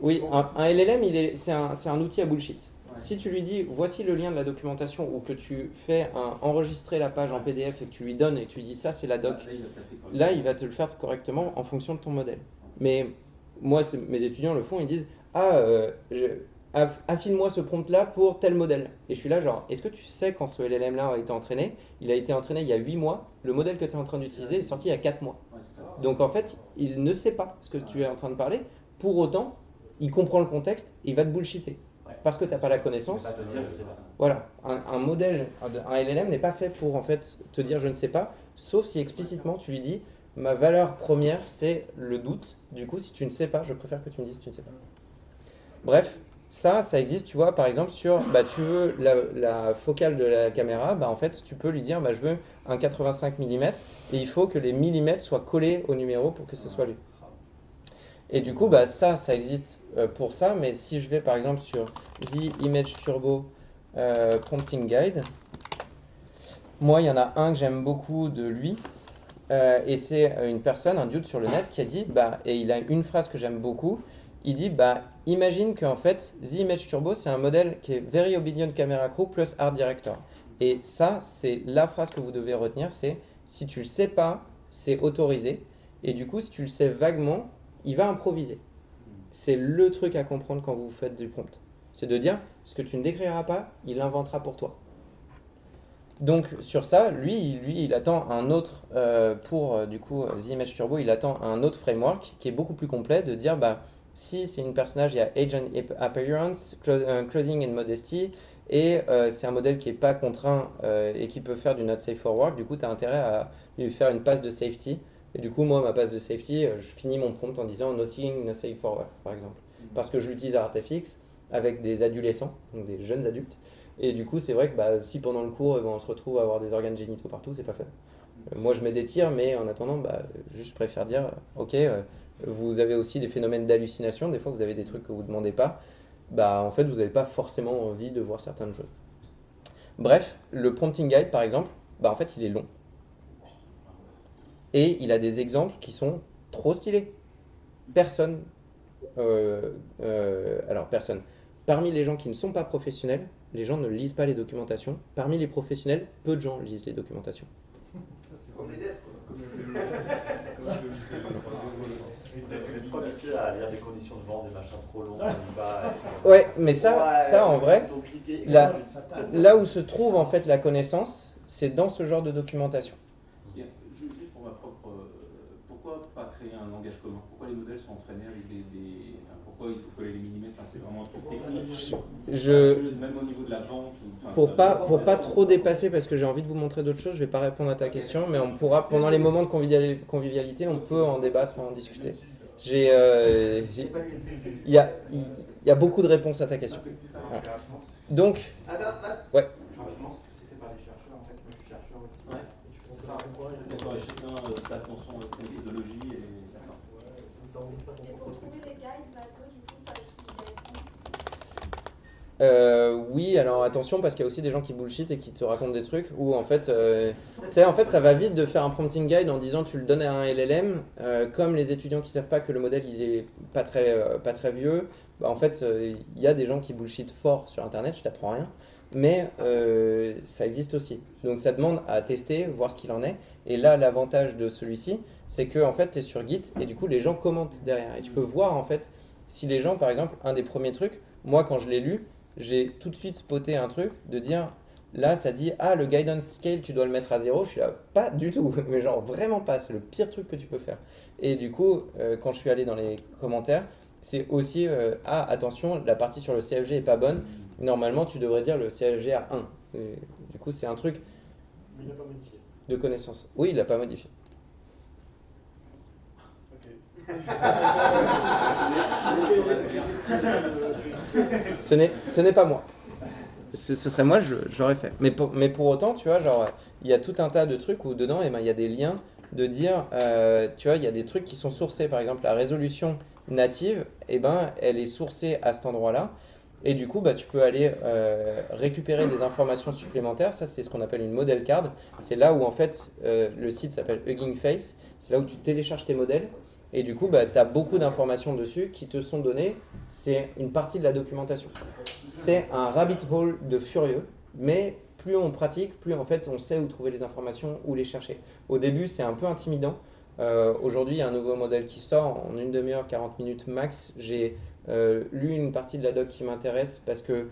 Oui, un LLM, c'est un outil à bullshit. Ouais. Si tu lui dis, voici le lien de la documentation, ou que tu fais enregistrer la page en PDF et que tu lui donnes et que tu lui dis, ça c'est la doc, là, il va te le faire correctement en fonction de ton modèle. Mais moi, mes étudiants le font, ils disent, affine-moi ce prompt-là pour tel modèle. Et je suis là genre, est-ce que tu sais quand ce LLM-là a été entraîné? Il a été entraîné il y a 8 mois. Le modèle que tu es en train d'utiliser est sorti il y a 4 mois. Ouais, donc en fait, il ne sait pas ce que tu es en train de parler. Pour autant, il comprend le contexte et il va te bullshiter. Ouais. parce que tu n'as pas la connaissance. Ça te dire, je sais pas. Voilà, un modèle, un LLM n'est pas fait pour en fait te dire je ne sais pas, sauf si explicitement tu lui dis ma valeur première c'est le doute. Du coup, si tu ne sais pas, je préfère que tu me dises tu ne sais pas. Bref, ça existe, tu vois, par exemple sur, tu veux la focale de la caméra, en fait, tu peux lui dire, je veux un 85 mm et il faut que les millimètres soient collés au numéro pour que ce soit lui. Et du coup, ça existe pour ça, mais si je vais par exemple sur The Image Turbo Prompting Guide, moi, il y en a un que j'aime beaucoup de lui, et c'est une personne, un dude sur le net qui a dit, et il a une phrase que j'aime beaucoup, il dit, imagine qu'en fait, The Image Turbo, c'est un modèle qui est Very Obedient Camera Crew plus Art Director. Et ça, c'est la phrase que vous devez retenir, c'est si tu le sais pas, c'est autorisé. Et du coup, si tu le sais vaguement, il va improviser. C'est le truc à comprendre quand vous faites du prompt. C'est de dire, ce que tu ne décriras pas, il inventera pour toi. Donc sur ça, lui, il attend un autre, pour du coup The Image Turbo, il attend un autre framework qui est beaucoup plus complet, de dire, si c'est une personnage, il y a Age and Appearance, Clothing and Modesty, et c'est un modèle qui n'est pas contraint et qui peut faire du not safe for work, du coup tu as intérêt à lui faire une passe de safety. Et du coup, moi, ma passe de safety, je finis mon prompt en disant nothing, no safe for work, par exemple. Parce que je l'utilise à Artefix avec des adolescents, donc des jeunes adultes. Et du coup, c'est vrai que si pendant le cours, on se retrouve à avoir des organes génitaux partout, c'est pas fun. Moi, je mets des tirs, mais en attendant, juste je préfère dire, ok, vous avez aussi des phénomènes d'hallucination, des fois vous avez des trucs que vous ne demandez pas, en fait vous n'avez pas forcément envie de voir certaines choses. Bref, le prompting guide par exemple, en fait il est long. Et il a des exemples qui sont trop stylés. Personne, parmi les gens qui ne sont pas professionnels, les gens ne lisent pas les documentations. Parmi les professionnels, peu de gens lisent les documentations. Comme les devs, Trop habitué à lire des conditions de vente, des machins trop longs, ouais, mais ça en vrai, là où se trouve en fait la connaissance, c'est dans ce genre de documentation. Juste pour ma propre, pourquoi pas créer un langage commun? Pourquoi les modèles sont entraînés avec pourquoi il faut coller les millimètres? C'est vraiment un truc technique. Même au niveau de la vente. Pour pas trop dépasser, parce que j'ai envie de vous montrer d'autres choses, je vais pas répondre à ta question, mais on pourra, pendant les moments de convivialité, on peut en débattre, en discuter. Il y a beaucoup de réponses à ta question. Ouais. Donc, ouais. Je pense que c'est fait par des chercheurs en fait. Moi je suis chercheur aussi. Ouais. C'est ça. D'accord, et chacun tape dans son méthodologie et ça. Et pour trouver les guides, Mathieu, du coup, tu as juste les oui, alors attention parce qu'il y a aussi des gens qui bullshit et qui te racontent des trucs où en fait, ça va vite de faire un prompting guide en disant tu le donnes à un LLM, comme les étudiants qui savent pas que le modèle il est pas très vieux, en fait il y a des gens qui bullshit fort sur internet, je t'apprends rien, mais ça existe aussi. Donc ça demande à tester, voir ce qu'il en est. Et là l'avantage de celui-ci, c'est que en fait tu es sur Git et du coup les gens commentent derrière et tu peux voir en fait si les gens, par exemple, un des premiers trucs, moi quand je l'ai lu, j'ai tout de suite spoté un truc de dire là ça dit le guidance scale tu dois le mettre à 0, je suis là pas du tout, mais genre vraiment pas, c'est le pire truc que tu peux faire. Et du coup quand je suis allé dans les commentaires, c'est aussi attention, la partie sur le CFG est pas bonne, normalement tu devrais dire le CFG à 1. Et, du coup c'est un truc mais il n'a pas modifié de connaissance. Oui, il l'a pas modifié. Ce n'est pas moi. Ce serait moi, je l'aurais fait. Mais pour autant, tu vois, genre, il y a tout un tas de trucs où dedans, il y a des liens de dire, tu vois, il y a des trucs qui sont sourcés. Par exemple, la résolution native, elle est sourcée à cet endroit-là. Et du coup, tu peux aller récupérer des informations supplémentaires. Ça, c'est ce qu'on appelle une model card. C'est là où, en fait, le site s'appelle Hugging Face. C'est là où tu télécharges tes modèles. Et du coup, tu as beaucoup d'informations dessus qui te sont données. C'est une partie de la documentation. C'est un rabbit hole de furieux, mais plus on pratique, plus en fait on sait où trouver les informations, où les chercher. Au début, c'est un peu intimidant. Aujourd'hui, il y a un nouveau modèle qui sort en une demi-heure, 40 minutes max. J'ai lu une partie de la doc qui m'intéresse parce que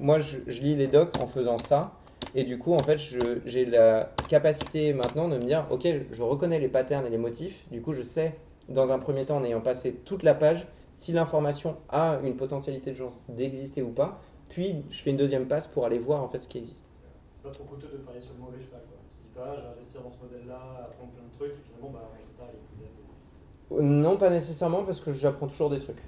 moi, je lis les docs en faisant ça. Et du coup, en fait, j'ai la capacité maintenant de me dire, ok, je reconnais les patterns et les motifs. Du coup, je sais, dans un premier temps, en ayant passé toute la page, si l'information a une potentialité de chance d'exister ou pas, puis je fais une deuxième passe pour aller voir en fait ce qui existe. C'est pas trop coûteux de parier sur le mauvais cheval, quoi. Tu dis pas, je vais investir dans ce modèle-là, apprendre plein de trucs, et finalement, bah, en total, il est Non, pas nécessairement, parce que j'apprends toujours des trucs.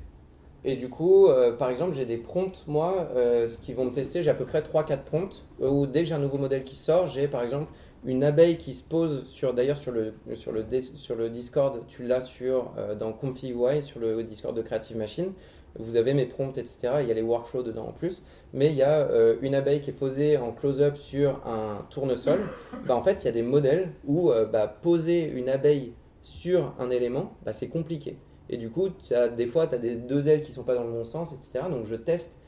Et du coup, par exemple, j'ai des prompts, moi, ce qui vont me tester, j'ai à peu près 3-4 prompts, où dès que j'ai un nouveau modèle qui sort, j'ai par exemple une abeille qui se pose d'ailleurs sur le Discord, tu l'as dans ComfyUI, sur le Discord de Creative Machine, vous avez mes prompts, etc. Il y a les workflows dedans en plus, mais il y a une abeille qui est posée en close-up sur un tournesol. En fait, il y a des modèles où poser une abeille sur un élément, c'est compliqué. Et du coup, des fois, tu as des deux ailes qui ne sont pas dans le bon sens, etc. Donc, je teste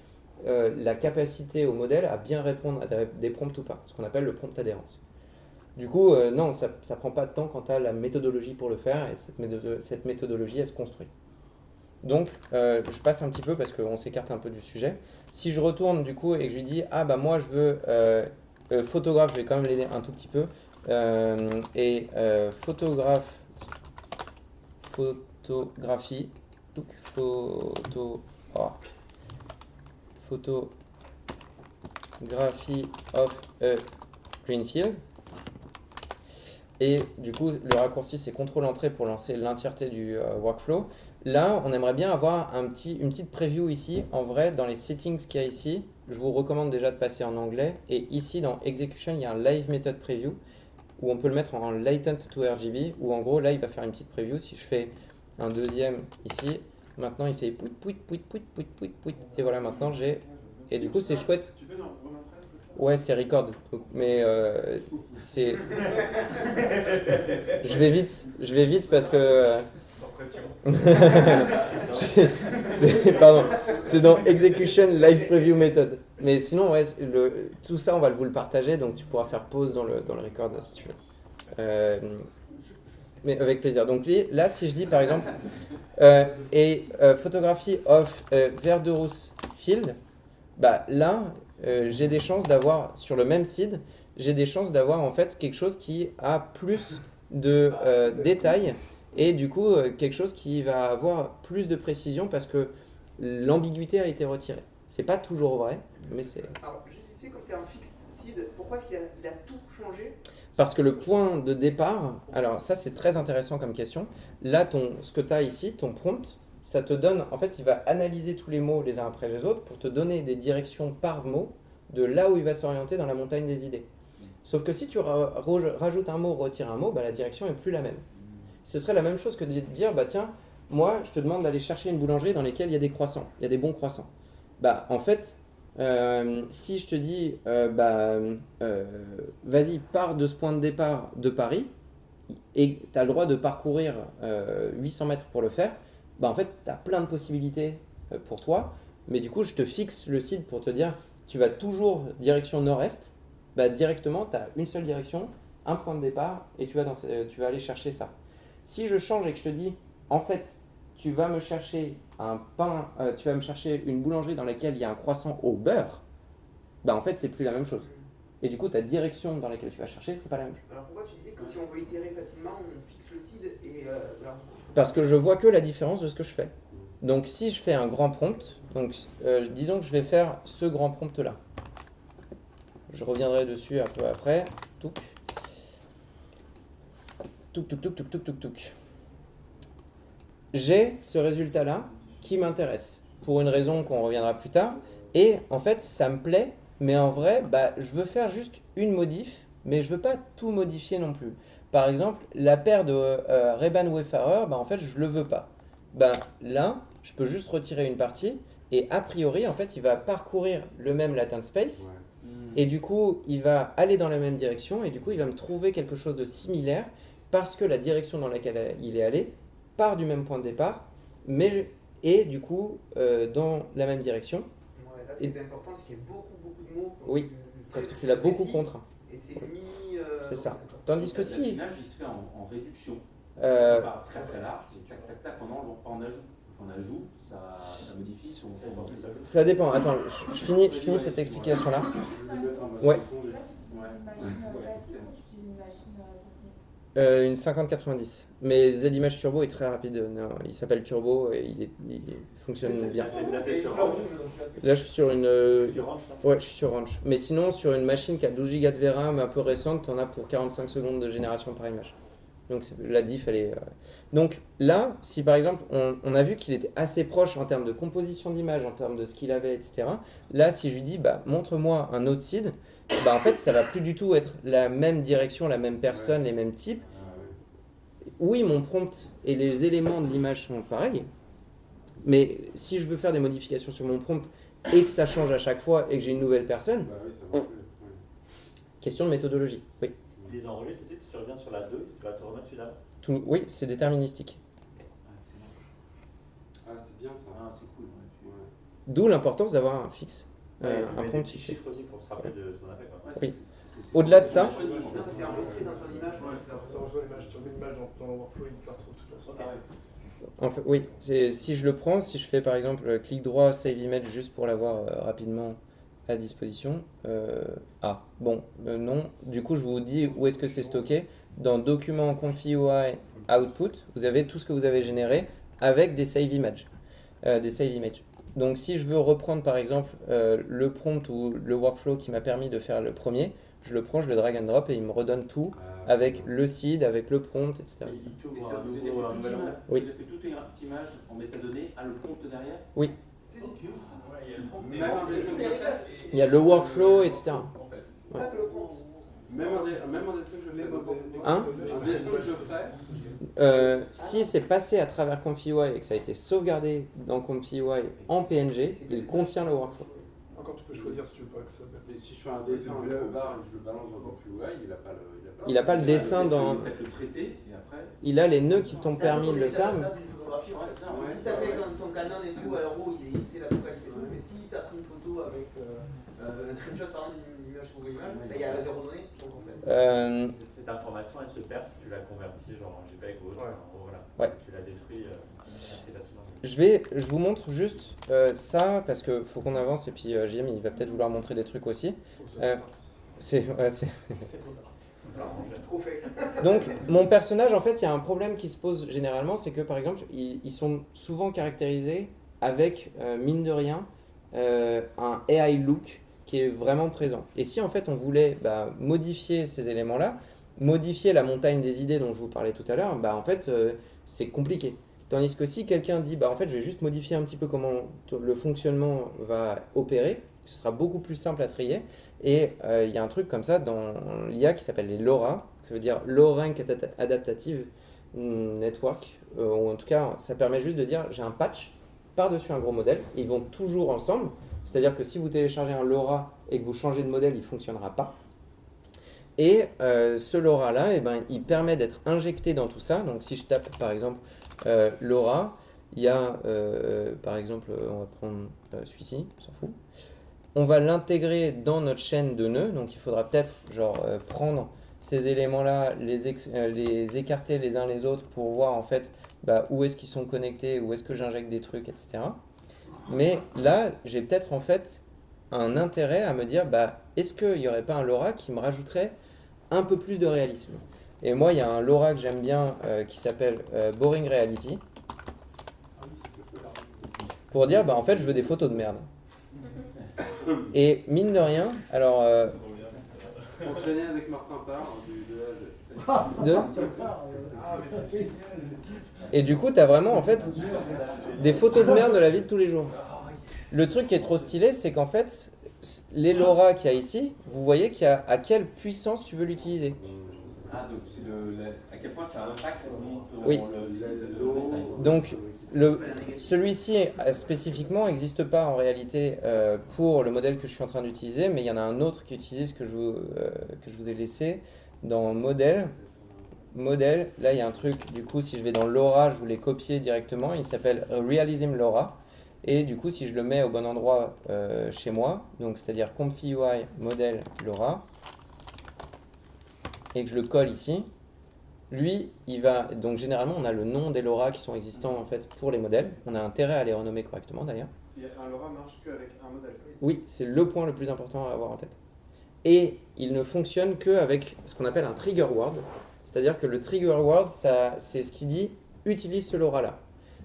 la capacité au modèle à bien répondre à des prompts ou pas, ce qu'on appelle le prompt adhérence. Du coup, non, ça ne prend pas de temps quand tu as la méthodologie pour le faire, et cette méthodologie, elle se construit. Donc, je passe un petit peu parce qu'on s'écarte un peu du sujet. Si je retourne du coup et que je lui dis, ah bah moi je veux photographe, je vais quand même l'aider un tout petit peu, photographie, photographie of a green field. Et du coup, le raccourci, c'est CTRL-Entrée pour lancer l'entièreté du workflow. Là, on aimerait bien avoir une petite preview ici. En vrai, dans les settings qu'il y a ici, je vous recommande déjà de passer en anglais. Et ici, dans Execution, il y a un Live Method Preview, où on peut le mettre en Latent to RGB, où en gros, là, il va faire une petite preview. Si je fais un deuxième ici, maintenant, il fait pouit, pouit, pouit, pouit, pouit, pouit, pouit. Et voilà, maintenant, j'ai... Et du coup, c'est chouette. Ouais, c'est record, mais c'est... Je vais vite parce que... Sans pression. Pardon, c'est dans Execution Live Preview Method. Mais sinon, ouais, tout ça, on va vous le partager, donc tu pourras faire pause dans le record si tu veux. Mais avec plaisir. Donc là, si je dis par exemple, photography of Verderous Field, là, j'ai des chances d'avoir, sur le même seed, j'ai des chances d'avoir en fait quelque chose qui a plus de détails et du coup quelque chose qui va avoir plus de précision parce que l'ambiguïté a été retirée. C'est pas toujours vrai, mais c'est... Alors, juste tu sais, comme tu es un fixed seed, pourquoi est-ce qu'il a tout changé? Parce que le point de départ, alors ça c'est très intéressant comme question, là ce que tu as ici, ton prompt, ça te donne, en fait il va analyser tous les mots les uns après les autres pour te donner des directions par mot de là où il va s'orienter dans la montagne des idées. Sauf que si tu rajoutes un mot, retires un mot, la direction n'est plus la même. Ce serait la même chose que de dire, tiens, moi je te demande d'aller chercher une boulangerie dans laquelle il y a des croissants, il y a des bons croissants. En fait, si je te dis, vas-y, pars de ce point de départ de Paris, et tu as le droit de parcourir 800 mètres pour le faire, en fait, tu as plein de possibilités pour toi, mais du coup, je te fixe le site pour te dire, tu vas toujours direction nord-est, directement, tu as une seule direction, un point de départ, et tu vas aller chercher ça. Si je change et que je te dis, en fait, tu vas me chercher tu vas me chercher une boulangerie dans laquelle il y a un croissant au beurre, en fait, c'est plus la même chose. Et du coup, ta direction dans laquelle tu vas chercher, c'est pas la même chose. Alors pourquoi tu disais que si on veut itérer facilement, on fixe le seed et... Parce que je vois que la différence de ce que je fais. Donc si je fais un grand prompt, donc disons que je vais faire ce grand prompt là. Je reviendrai dessus un peu après. Touc. Touc, touc, touc, touc, touc, touc, touc. J'ai ce résultat là qui m'intéresse pour une raison qu'on reviendra plus tard. Et en fait, ça me plaît, mais en vrai, je veux faire juste une modif, mais je veux pas tout modifier non plus. Par exemple, la paire de Reban Wayfarer, en fait, je le veux pas. Là, je peux juste retirer une partie et a priori, en fait, il va parcourir le même latent space et du coup, il va aller dans la même direction et du coup, il va me trouver quelque chose de similaire parce que la direction dans laquelle il est allé part du même point de départ, et du coup, dans la même direction. Ouais, là, ce qui est important, c'est qu'il y a beaucoup de mots. Oui, parce que tu l'as beaucoup contraint. Et c'est mini... c'est ça. Tandis que si... L'affinage, il se fait en réduction. Pas très très large, et tac tac tac, en ajout. En ajout, ça modifie son... Ça dépend. Attends, je finis cette explication-là. Ouais. Une 5090. Mais ZImage Turbo est très rapide. Non, il s'appelle Turbo et il fonctionne bien. Là, je suis sur une. Ouais, je suis sur Ranch. Mais sinon, sur une machine qui a 12 Go de VRAM un peu récente, t'en as pour 45 secondes de génération par image. Donc la diff, elle est. Donc là, si par exemple, on a vu qu'il était assez proche en termes de composition d'image, en termes de ce qu'il avait, etc. Là, si je lui dis, bah, montre-moi un autre seed, bah, en fait, ça va plus du tout être la même direction, la même personne, les mêmes types. Oui, mon prompt et les éléments de l'image sont pareils, mais si je veux faire des modifications sur mon prompt et que ça change à chaque fois et que j'ai une nouvelle personne, question de méthodologie. Oui. Ils enregistrent ici, si tu reviens sur la 2, tu vas te remettre celui-là. Oui, c'est déterministique. Ah, c'est bien ça. Ah, c'est cool. Ouais. D'où l'importance d'avoir un fixe, un prompt prompt fichier. fichier. Chiffres aussi pour se rappeler de ce qu'on a fait. Quoi. Oui. Au-delà de ça, C'est enregistré dans ton image. C'est enregistré dans l'image, tu remets l'image dans le workflow et tu la retrouves de toute façon. en fait, oui, si je le prends, si je fais par exemple clic droit, save image juste pour l'avoir rapidement à disposition. Non. Du coup, je vous dis où est-ce que c'est stocké. Dans document config UI output, vous avez tout ce que vous avez généré avec des save images. Donc, si je veux reprendre par exemple le prompt ou le workflow qui m'a permis de faire le premier, je le prends, je le drag and drop et il me redonne tout avec le seed, avec le prompt, etc. C'est-à-dire que toute image en métadonnées a le prompt derrière? Oui. Il y a le workflow, etc. Ouais. Même en dessin que je fais. Hein? Un dessin que je ferai. Si c'est passé à travers config UI et que ça a été sauvegardé dans config UI en PNG, il contient le workflow. Encore, tu peux choisir si tu veux pas que ça. Et si je fais un dessin en barre et que je le balance dans config UI, il n'a pas le. Il n'a pas le dessin dans. Peut-être le traité et après. Il a les nœuds qui t'ont permis de le faire. Si tu as fait ton Canon et tout, alors il sait la focaliser et tout, mais si tu as pris une photo avec un screenshot par exemple d'une image sur image, là il y a zéro donnée. Donc en fait. Cette information elle se perd si tu la convertis genre en JPEG ou autre. Voilà. Ouais. Tu la détruis assez facilement. Je vous montre juste ça parce que faut qu'on avance et puis JM il va peut-être vouloir montrer des trucs aussi. Donc mon personnage en fait il y a un problème qui se pose généralement, c'est que par exemple ils sont souvent caractérisés avec mine de rien un AI look qui est vraiment présent. Et si en fait on voulait modifier ces éléments là, modifier la montagne des idées dont je vous parlais tout à l'heure, en fait c'est compliqué. Tandis que si quelqu'un dit en fait je vais juste modifier un petit peu comment le fonctionnement va opérer, ce sera beaucoup plus simple à trier. Et il y a un truc comme ça dans l'IA qui s'appelle les LoRa, ça veut dire Low Rank Adaptative Network, ou en tout cas ça permet juste de dire j'ai un patch par-dessus un gros modèle, et ils vont toujours ensemble, c'est-à-dire que si vous téléchargez un LoRa et que vous changez de modèle, il ne fonctionnera pas. Et ce LoRa là, il permet d'être injecté dans tout ça, donc si je tape par exemple LoRa, il y a par exemple, on va prendre celui-ci, on s'en fout. On va l'intégrer dans notre chaîne de nœuds, donc il faudra peut-être prendre ces éléments-là, les écarter les uns les autres pour voir en fait où est-ce qu'ils sont connectés, où est-ce que j'injecte des trucs, etc. Mais là, j'ai peut-être en fait un intérêt à me dire est-ce qu'il n'y aurait pas un LoRa qui me rajouterait un peu plus de réalisme? Et moi, il y a un LoRa que j'aime bien qui s'appelle Boring Reality, pour dire en fait je veux des photos de merde. Et mine de rien, alors. Entraîné avec Martin Parr de A à Z. Et du coup, tu as vraiment en fait des photos de merde de la vie de tous les jours. Le truc qui est trop stylé, c'est qu'en fait, les LoRa qu'il y a ici, vous voyez à quelle puissance tu veux l'utiliser. Ah, donc c'est à quel point ça impacte oui. Donc, celui-ci spécifiquement n'existe pas en réalité pour le modèle que je suis en train d'utiliser, mais il y en a un autre qui utilise que je vous ai laissé dans modèle. Là il y a un truc, du coup si je vais dans LoRa, je vous l'ai copié directement, il s'appelle Realism LoRa. Et du coup si je le mets au bon endroit chez moi, donc c'est-à-dire config UI modèle LoRa, et que je le colle ici, lui, il va. Donc généralement, on a le nom des LoRa qui sont existants en fait pour les modèles. On a intérêt à les renommer correctement d'ailleurs. Un LoRa marche qu'avec un modèle. Oui, c'est le point le plus important à avoir en tête. Et il ne fonctionne qu'avec ce qu'on appelle un trigger word. C'est-à-dire que le trigger word, c'est ce qui dit utilise ce LoRa-là.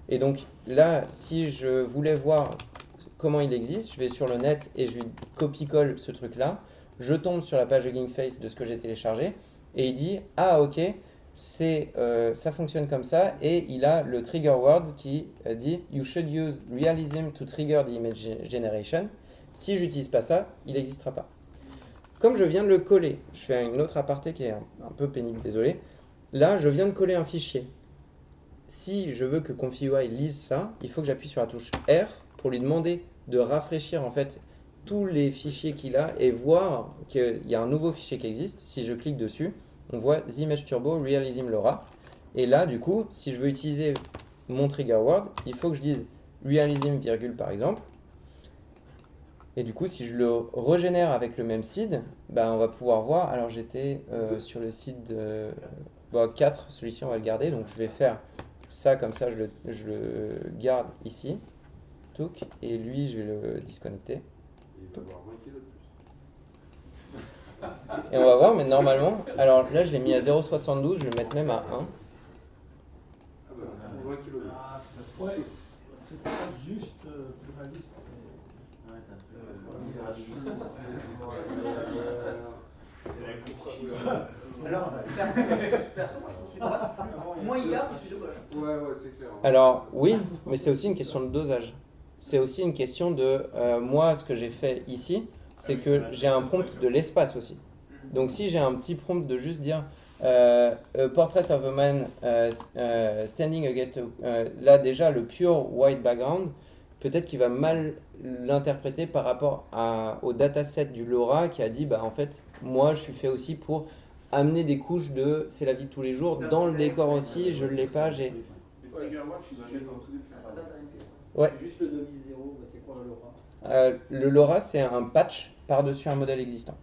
Et donc là, si je voulais voir comment il existe, je vais sur le net et je lui copie-colle ce truc-là. Je tombe sur la page Hugging Face de ce que j'ai téléchargé et il dit ah ok, ça fonctionne comme ça, et il a le trigger word qui dit you should use realism to trigger the image generation. Si j'utilise pas ça, il n'existera pas. Comme je viens de le coller, je fais une autre aparté qui est un peu pénible, désolé. Là, je viens de coller un fichier. Si je veux que ConfigUI lise ça, il faut que j'appuie sur la touche R pour lui demander de rafraîchir en fait tous les fichiers qu'il a et voir qu'il y a un nouveau fichier qui existe. Si je clique dessus, on voit The Image Turbo Realism LoRa. Et là, du coup, si je veux utiliser mon trigger word, il faut que je dise Realism, virgule par exemple. Et du coup, si je le régénère avec le même seed, bah, on va pouvoir voir. Alors, j'étais sur le seed 4, celui-ci, on va le garder. Donc, je vais faire ça comme ça, je le garde ici. Touc, et lui, je vais le disconnecter. Et on va voir, mais normalement, alors là je l'ai mis à 0,72, je vais le mettre même à 1. Ouais, c'est pas juste pluraliste. Alors, perso, moi je suis de droite, moins IA, je suis de gauche. Ouais, c'est clair. Alors, oui, mais c'est aussi une question de dosage. C'est aussi une question de, moi, ce que j'ai fait ici, c'est que j'ai un prompt de l'espace aussi. Donc si j'ai un petit prompt de juste dire a portrait of a man standing against là déjà le pure white background, peut-être qu'il va mal l'interpréter par rapport au dataset du LoRa qui a dit bah en fait moi je suis fait aussi pour amener des couches de c'est la vie de tous les jours dans le décor aussi, je ne l'ai pas, j'ai... Ouais. Juste le devis 0, c'est quoi le LoRa? Le LoRa c'est un patch par-dessus un modèle existant.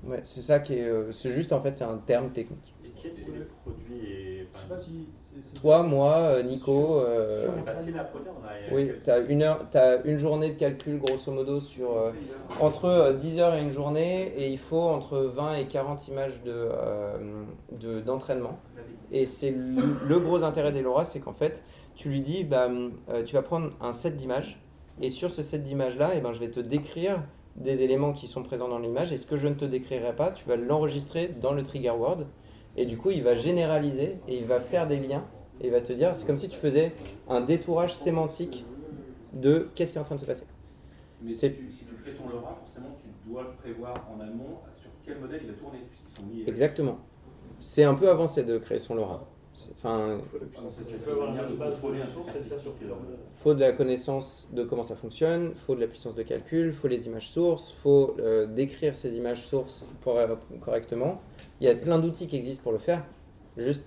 Ouais, c'est ça qui est. C'est juste en fait, c'est un terme technique. Et qui est-ce qui le produit et... Je sais pas si. Toi, moi, Nico. C'est facile à produire. Oui, tu as une journée de calcul grosso modo sur entre 10 heures et une journée, et il faut entre 20 et 40 images d'entraînement. Et c'est le gros intérêt des LoRa, c'est qu'en fait, tu lui dis, bah, tu vas prendre un set d'images, et sur ce set d'images-là, eh ben, je vais te décrire des éléments qui sont présents dans l'image, et ce que je ne te décrirai pas, tu vas l'enregistrer dans le trigger word, et du coup il va généraliser et il va faire des liens et il va te dire, c'est comme si tu faisais un détourage sémantique de qu'est-ce qui est en train de se passer. Mais si tu crées ton LoRa, forcément tu dois le prévoir en amont sur quel modèle il va tourner puisqu'ils sont mis. Exactement. C'est un peu avancé de créer son LoRa. Enfin, faut de la connaissance de comment ça fonctionne, faut de la puissance de calcul, faut les images sources, faut décrire ces images sources correctement. Il y a plein d'outils qui existent pour le faire. Juste,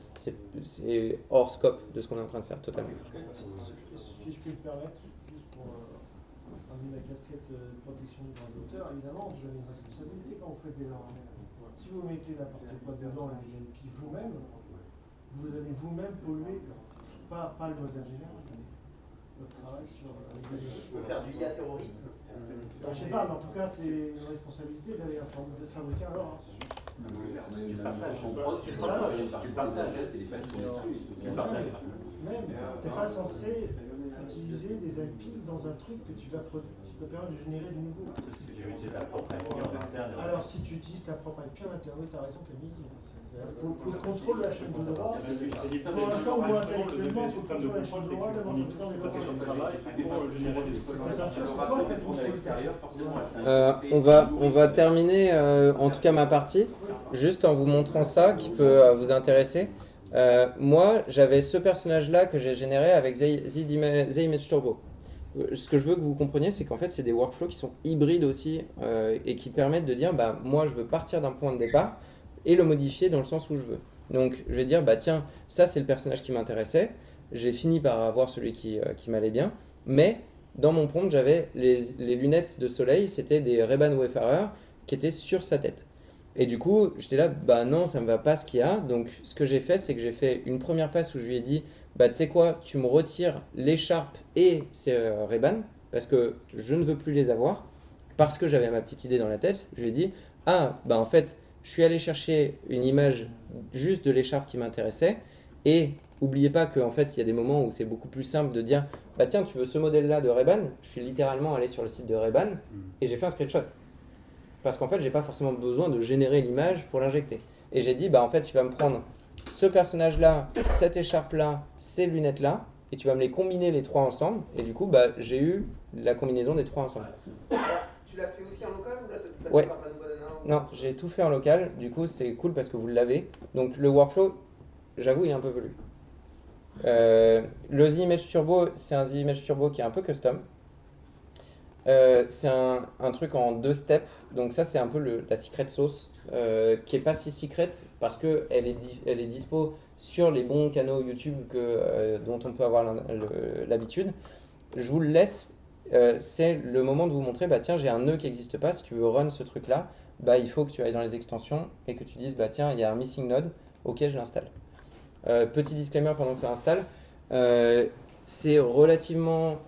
c'est hors scope de ce qu'on est en train de faire totalement. Si je peux me permettre, juste pour amener la casquette de protection du droit d'auteur, évidemment, vous avez une responsabilité quand vous faites des LoRa. Si vous mettez n'importe quoi dedans et des IP vous-même, vous allez vous-même polluer, pas le modèle général, mais votre travail sur les Je peux faire du IA terrorisme. Je sais pas, mais en tout cas, c'est une responsabilité d'aller fabriquer un LoRa. Tu partages. Même, tu n'es pas censé utiliser des IP dans un truc que tu vas produire, qui peut permettre de générer du nouveau. Alors, si tu utilises ta propre IP en interne, tu as raison, Camille. Il faut le contrôle de la chaîne de droit. Pour l'instant, on voit intellectuellement, il faut le contrôle de la chaîne de droit, même en tout temps, on va terminer en tout cas ma partie juste en vous montrant ça qui peut vous intéresser. Moi j'avais ce personnage là que j'ai généré avec The Image Turbo. Ce que je veux que vous compreniez, c'est qu'en fait c'est des workflows qui sont hybrides aussi et qui permettent de dire bah moi je veux partir d'un point de départ et le modifier dans le sens où je veux. Donc je vais dire bah tiens, ça c'est le personnage qui m'intéressait, j'ai fini par avoir celui qui m'allait bien, mais dans mon prompt j'avais les lunettes de soleil, c'était des Ray-Ban Wayfarer qui étaient sur sa tête. Et du coup j'étais là, bah non ça me va pas ce qu'il y a, donc ce que j'ai fait c'est que j'ai fait une première passe où je lui ai dit bah tu sais quoi, tu me retires l'écharpe et ces Ray-Ban parce que je ne veux plus les avoir, parce que j'avais ma petite idée dans la tête, je lui ai dit ah bah en fait je suis allé chercher une image juste de l'écharpe qui m'intéressait. Et n'oubliez pas qu'en fait, il y a des moments où c'est beaucoup plus simple de dire bah tiens, tu veux ce modèle-là de Ray-Ban? Je suis littéralement allé sur le site de Ray-Ban et j'ai fait un screenshot. Parce qu'en fait, j'ai pas forcément besoin de générer l'image pour l'injecter. Et j'ai dit bah en fait, tu vas me prendre ce personnage-là, cette écharpe-là, ces lunettes-là, et tu vas me les combiner les trois ensemble. Et du coup, bah, j'ai eu la combinaison des trois ensemble. Tu l'as fait aussi en local ou là tu as passé Ouais. par ta nouvelle nana Non, j'ai tout fait en local. Du coup, c'est cool parce que vous l'avez. Donc le workflow, j'avoue, il est un peu velu. Le Z-Image Turbo, c'est un Z-Image Turbo qui est un peu custom. C'est un truc en 2 steps. Donc ça, c'est un peu la secret sauce qui est pas si secret parce que elle est dispo sur les bons canaux YouTube dont on peut avoir l'habitude. Je vous le laisse. C'est le moment de vous montrer, bah tiens, j'ai un nœud qui n'existe pas. Si tu veux run ce truc-là, bah il faut que tu ailles dans les extensions et que tu dises, bah tiens, il y a un missing node. Ok, je l'installe. Petit disclaimer pendant que ça installe. C'est relativement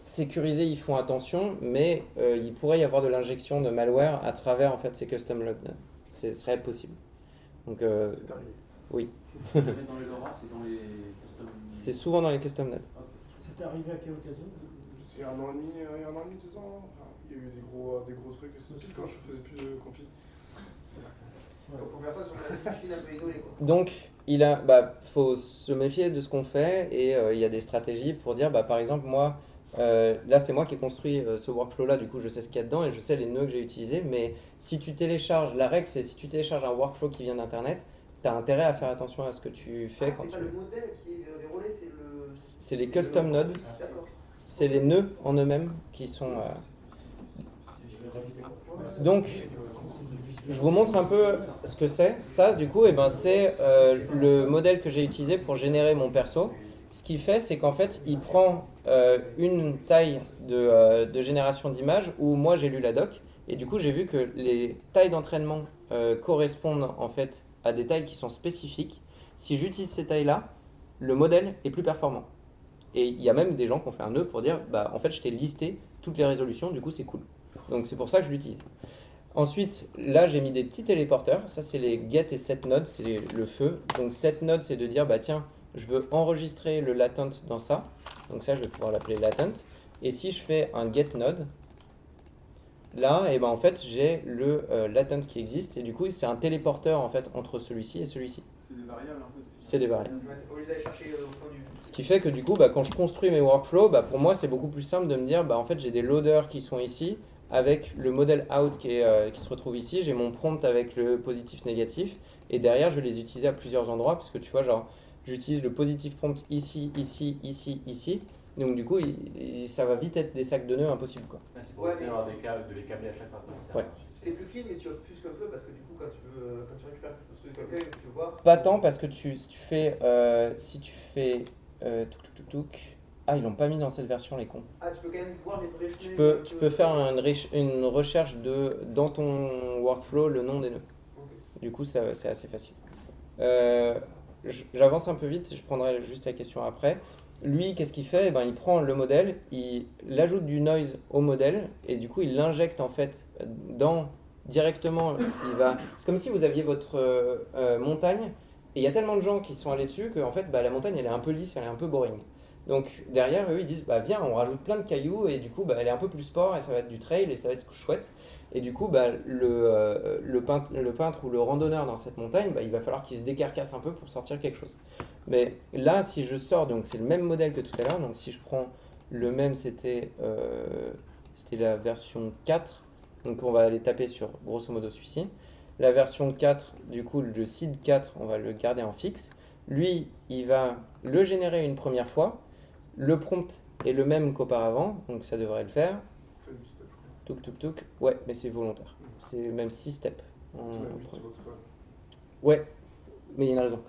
sécurisé, ils font attention, mais il pourrait y avoir de l'injection de malware à travers en fait ces custom logs. Ce serait possible. Donc, C'est arrivé. oui. C'est dans les LoRa, c'est dans les custom. C'est souvent dans les custom nodes. C'était arrivé à quelle occasion? Il y a 1 an et demi, 2 ans. Enfin, il y a eu des gros trucs. C'était quand je faisais plus de config. Donc pour faire ça sur la machine un peu isolée quoi. Donc, faut se méfier de ce qu'on fait et il y a des stratégies pour dire, bah, par exemple, moi, là, c'est moi qui ai construit ce workflow-là, du coup, je sais ce qu'il y a dedans et je sais les nœuds que j'ai utilisés. Mais si tu télécharges, la règle, c'est si tu télécharges un workflow qui vient d'Internet, tu as intérêt à faire attention à ce que tu fais quand c'est tu. pas le modèle qui est vérolé, c'est le. C'est les custom nodes, D'accord. c'est les nœuds en eux-mêmes qui sont. Donc, je vous montre un peu ce que c'est. Ça, du coup, c'est le modèle que j'ai utilisé pour générer mon perso. Ce qu'il fait, c'est qu'en fait, il prend une taille de génération d'images où moi j'ai lu la doc. Et du coup, j'ai vu que les tailles d'entraînement correspondent en fait à des tailles qui sont spécifiques. Si j'utilise ces tailles-là, le modèle est plus performant. Et il y a même des gens qui ont fait un nœud pour dire, bah en fait, je t'ai listé toutes les résolutions, du coup, c'est cool. Donc c'est pour ça que je l'utilise. Ensuite, là, j'ai mis des petits téléporteurs. Ça, c'est les get et set nodes, c'est le feu. Donc set node, c'est de dire, bah tiens, je veux enregistrer le latent dans ça. Donc ça, je vais pouvoir l'appeler latent. Et si je fais un get node, là, et ben en fait, j'ai le latent qui existe. Et du coup, c'est un téléporteur en fait entre celui-ci et celui-ci. C'est des variables un peu. C'est des variables. Au lieu d'aller chercher au fond du. Ce qui fait que du coup, bah, quand je construis mes workflows, bah, pour moi, c'est beaucoup plus simple de me dire, bah, en fait, j'ai des loaders qui sont ici, avec le modèle out qui se retrouve ici, j'ai mon prompt avec le positif-négatif, et derrière, je vais les utiliser à plusieurs endroits, parce que tu vois, genre, j'utilise le positif prompt ici, ici, ici, ici, donc du coup, ça va vite être des sacs de nœuds impossibles, quoi. C'est pour éviter d'avoir de les câbler à chaque fois. Ouais. C'est plus clean, mais tu offusques un peu parce que du coup, quand tu récupères quelque chose de quelqu'un, tu veux voir. Pas tant, parce que si tu fais ah, ils l'ont pas mis dans cette version, les cons. Ah, tu peux quand même voir les vrais Tu peux faire une recherche dans ton workflow le nom des nœuds. Okay. Du coup, c'est assez facile. J'avance un peu vite, je prendrai juste la question après. Lui, qu'est-ce qu'il fait? Il prend le modèle, il ajoute du noise au modèle et du coup, il l'injecte en fait directement. C'est comme si vous aviez votre montagne et il y a tellement de gens qui sont allés dessus que en fait, la montagne elle est un peu lisse, elle est un peu boring. Donc derrière, eux, ils disent, viens, on rajoute plein de cailloux et du coup, elle est un peu plus sport et ça va être du trail et ça va être chouette. Et du coup, le peintre ou le randonneur dans cette montagne, il va falloir qu'il se décarcasse un peu pour sortir quelque chose. Mais là, si je sors, donc c'est le même modèle que tout à l'heure, donc si je prends le même, c'était la version 4, donc on va aller taper sur grosso modo celui-ci. La version 4, du coup, le seed 4, on va le garder en fixe. Lui, il va le générer une première fois. Le prompt est le même qu'auparavant, donc ça devrait le faire. Touk. Ouais, mais c'est volontaire. C'est même 6 steps. Ouais, mais il y a une raison.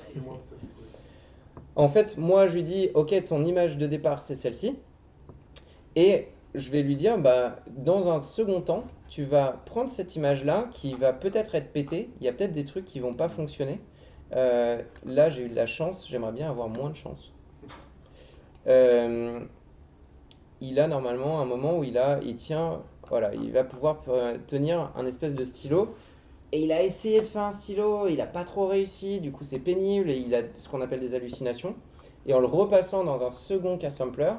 En fait, moi, je lui dis, ok, ton image de départ, c'est celle-ci. Et je vais lui dire, dans un second temps, tu vas prendre cette image-là qui va peut-être être pétée. Il y a peut-être des trucs qui vont pas fonctionner. Là, j'ai eu de la chance. J'aimerais bien avoir moins de chance. Il a normalement un moment où il tient, voilà, il va pouvoir tenir un espèce de stylo. Et il a essayé de faire un stylo, il n'a pas trop réussi, du coup c'est pénible et il a ce qu'on appelle des hallucinations. Et en le repassant dans un second K-sampler,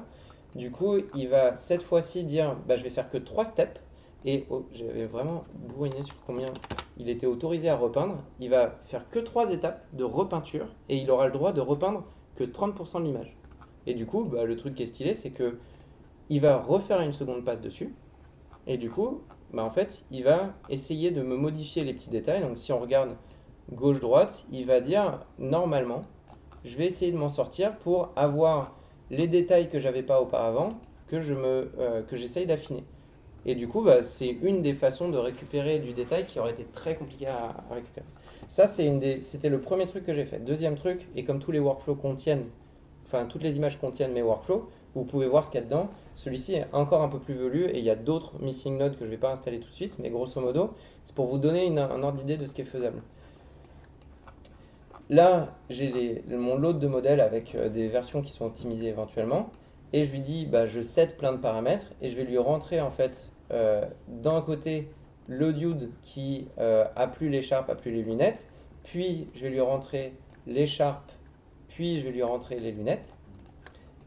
du coup il va cette fois-ci dire bah, je vais faire que 3 steps. Et j'avais vraiment bourriné sur combien il était autorisé à repeindre. Il va faire que 3 étapes de repeinture et il aura le droit de repeindre que 30% de l'image. Et du coup, bah, le truc qui est stylé, c'est que il va refaire une seconde passe dessus. Et du coup, bah, en fait, il va essayer de me modifier les petits détails. Donc si on regarde gauche-droite, il va dire normalement, je vais essayer de m'en sortir pour avoir les détails que j'avais pas auparavant, que j'essaye d'affiner. Et du coup, bah, c'est une des façons de récupérer du détail qui aurait été très compliqué à récupérer. Ça, c'était le premier truc que j'ai fait. Deuxième truc, et comme tous les workflows contiennent, enfin toutes les images contiennent mes workflows, vous pouvez voir ce qu'il y a dedans. Celui-ci est encore un peu plus velu et il y a d'autres missing nodes que je ne vais pas installer tout de suite, mais grosso modo, c'est pour vous donner un ordre d'idée de ce qui est faisable. Là, j'ai mon load de modèles avec des versions qui sont optimisées éventuellement. Et je lui dis, bah, je set plein de paramètres et je vais lui rentrer en fait d'un côté le dude qui a plus l'écharpe, a plus les lunettes. Puis je vais lui rentrer l'écharpe, puis je vais lui rentrer les lunettes.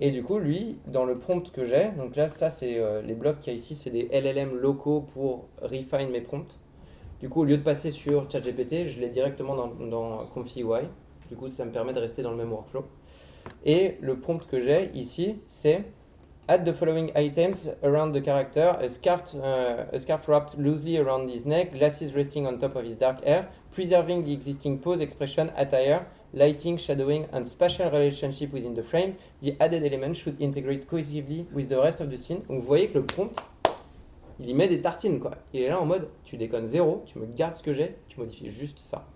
Et du coup, lui, dans le prompt que j'ai, donc là, ça c'est les blocs qu'il y a ici, c'est des LLM locaux pour refine mes prompts. Du coup, au lieu de passer sur ChatGPT, je l'ai directement dans Confi-UI. Du coup, ça me permet de rester dans le même workflow. Et le prompt que j'ai ici, c'est add the following items around the character, a scarf wrapped loosely around his neck, glasses resting on top of his dark hair, preserving the existing pose, expression, attire, lighting, shadowing, and spatial relationship within the frame. The added element should integrate cohesively with the rest of the scene. Donc vous voyez que le prompt, il y met des tartines quoi. Il est là en mode, tu déconnes zéro, tu me gardes ce que j'ai, tu modifies juste ça.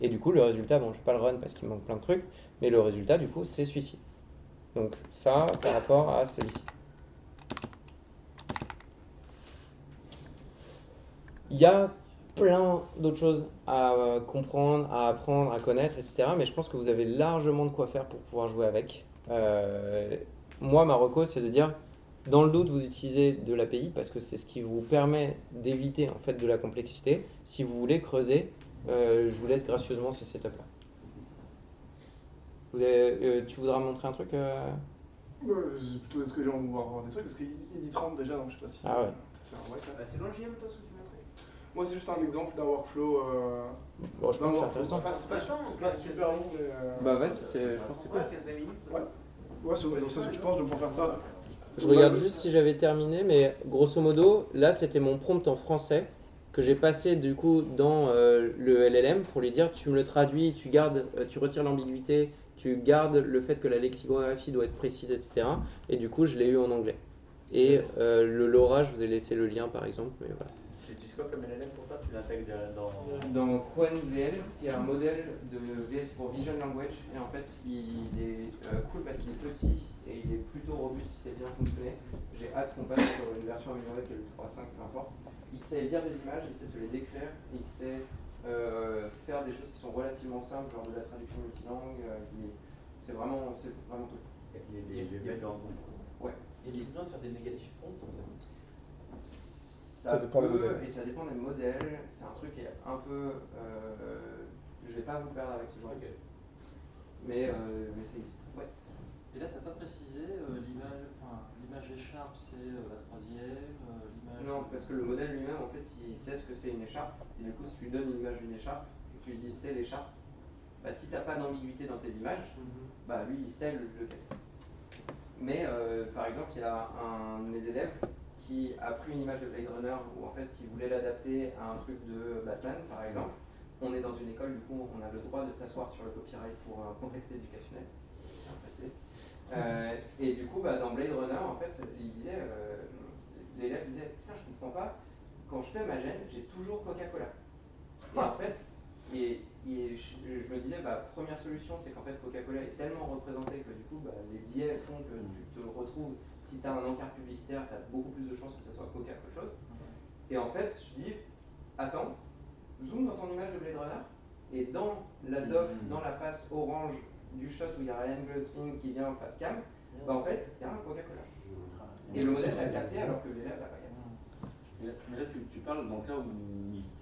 Et du coup, le résultat, bon, je ne vais pas le run parce qu'il manque plein de trucs, mais le résultat, du coup, c'est celui-ci. Donc ça, par rapport à celui-ci. Il y a plein d'autres choses à comprendre, à apprendre, à connaître, etc. Mais je pense que vous avez largement de quoi faire pour pouvoir jouer avec. Moi, ma reco, c'est de dire, dans le doute, vous utilisez de l'API parce que c'est ce qui vous permet d'éviter en fait de la complexité. Si vous voulez creuser, je vous laisse gracieusement ce setup-là. Tu voudras montrer un truc C'est plutôt est-ce que j'ai envie de voir des trucs parce qu'il dit 30 déjà, donc je sais pas si. Ah ouais. C'est dans le JM, toi, ce que tu montrais. Moi, c'est juste un exemple d'un workflow. Bon, je pense que c'est intéressant. C'est pas super long, mais. Bah, vas-y, je pense que c'est cool. Ouais, c'est ce que je pense de pouvoir faire ça. Je regarde juste si j'avais terminé, mais grosso modo, là, c'était mon prompt en français que j'ai passé du coup dans le LLM pour lui dire tu me le traduis, tu retires l'ambiguïté, tu gardes le fait que la lexicographie doit être précise, etc. Et du coup, je l'ai eu en anglais. Et le LoRa, je vous ai laissé le lien par exemple, mais voilà. Tu utilises quoi comme LLM pour ça? Tu l'intègres dans QuenVL, qui est un modèle de VS pour Vision Language. Et en fait, il est cool parce qu'il est petit et il est plutôt robuste, il sait bien fonctionner. J'ai hâte qu'on passe sur une version améliorée qui est le 3.5, peu importe. Il sait lire des images, il sait te les décrire, il sait faire des choses qui sont relativement simples, genre de la traduction multilangue. C'est vraiment top. Il met dans le bon. Ouais. Il y a besoin de faire des négatifs prompts en fait. Ça dépend des modèles. Et ça dépend des modèles. C'est un truc qui est un peu. Je vais pas vous perdre avec ce genre de. Mais ça existe. Ouais. Et là, tu n'as pas précisé l'image écharpe, c'est la troisième, l'image. Non, parce que le modèle lui-même, en fait, il sait ce que c'est une écharpe. Et du coup, si tu lui donnes une image d'une écharpe et que tu lui dis c'est l'écharpe, bah, si tu n'as pas d'ambiguïté dans tes images, bah, lui, il sait le texte. Mais par exemple, il y a un de mes élèves qui a pris une image de Blade Runner où en fait il voulait l'adapter à un truc de Batman par exemple. On est dans une école, du coup on a le droit de s'asseoir sur le copyright pour un contexte éducationnel. Et du coup dans Blade Runner en fait l'élève disait putain je comprends pas, quand je fais ma gêne j'ai toujours Coca-Cola. Et en fait je me disais première solution c'est qu'en fait Coca-Cola est tellement représenté que du coup les biais font que tu te retrouves, si tu as un encart publicitaire tu as beaucoup plus de chances que ça soit Coca qu'autre chose. Et en fait je dis attends, zoom dans ton image de Blade Runner et dans la doff, dans la face orange du shot où il y a Ryan Gosling qui vient en face cam, en fait il y a un Coca-Cola. Et le modèle l'a capté alors que l'élève l'a pas capté. Mais là, tu parles dans le cas où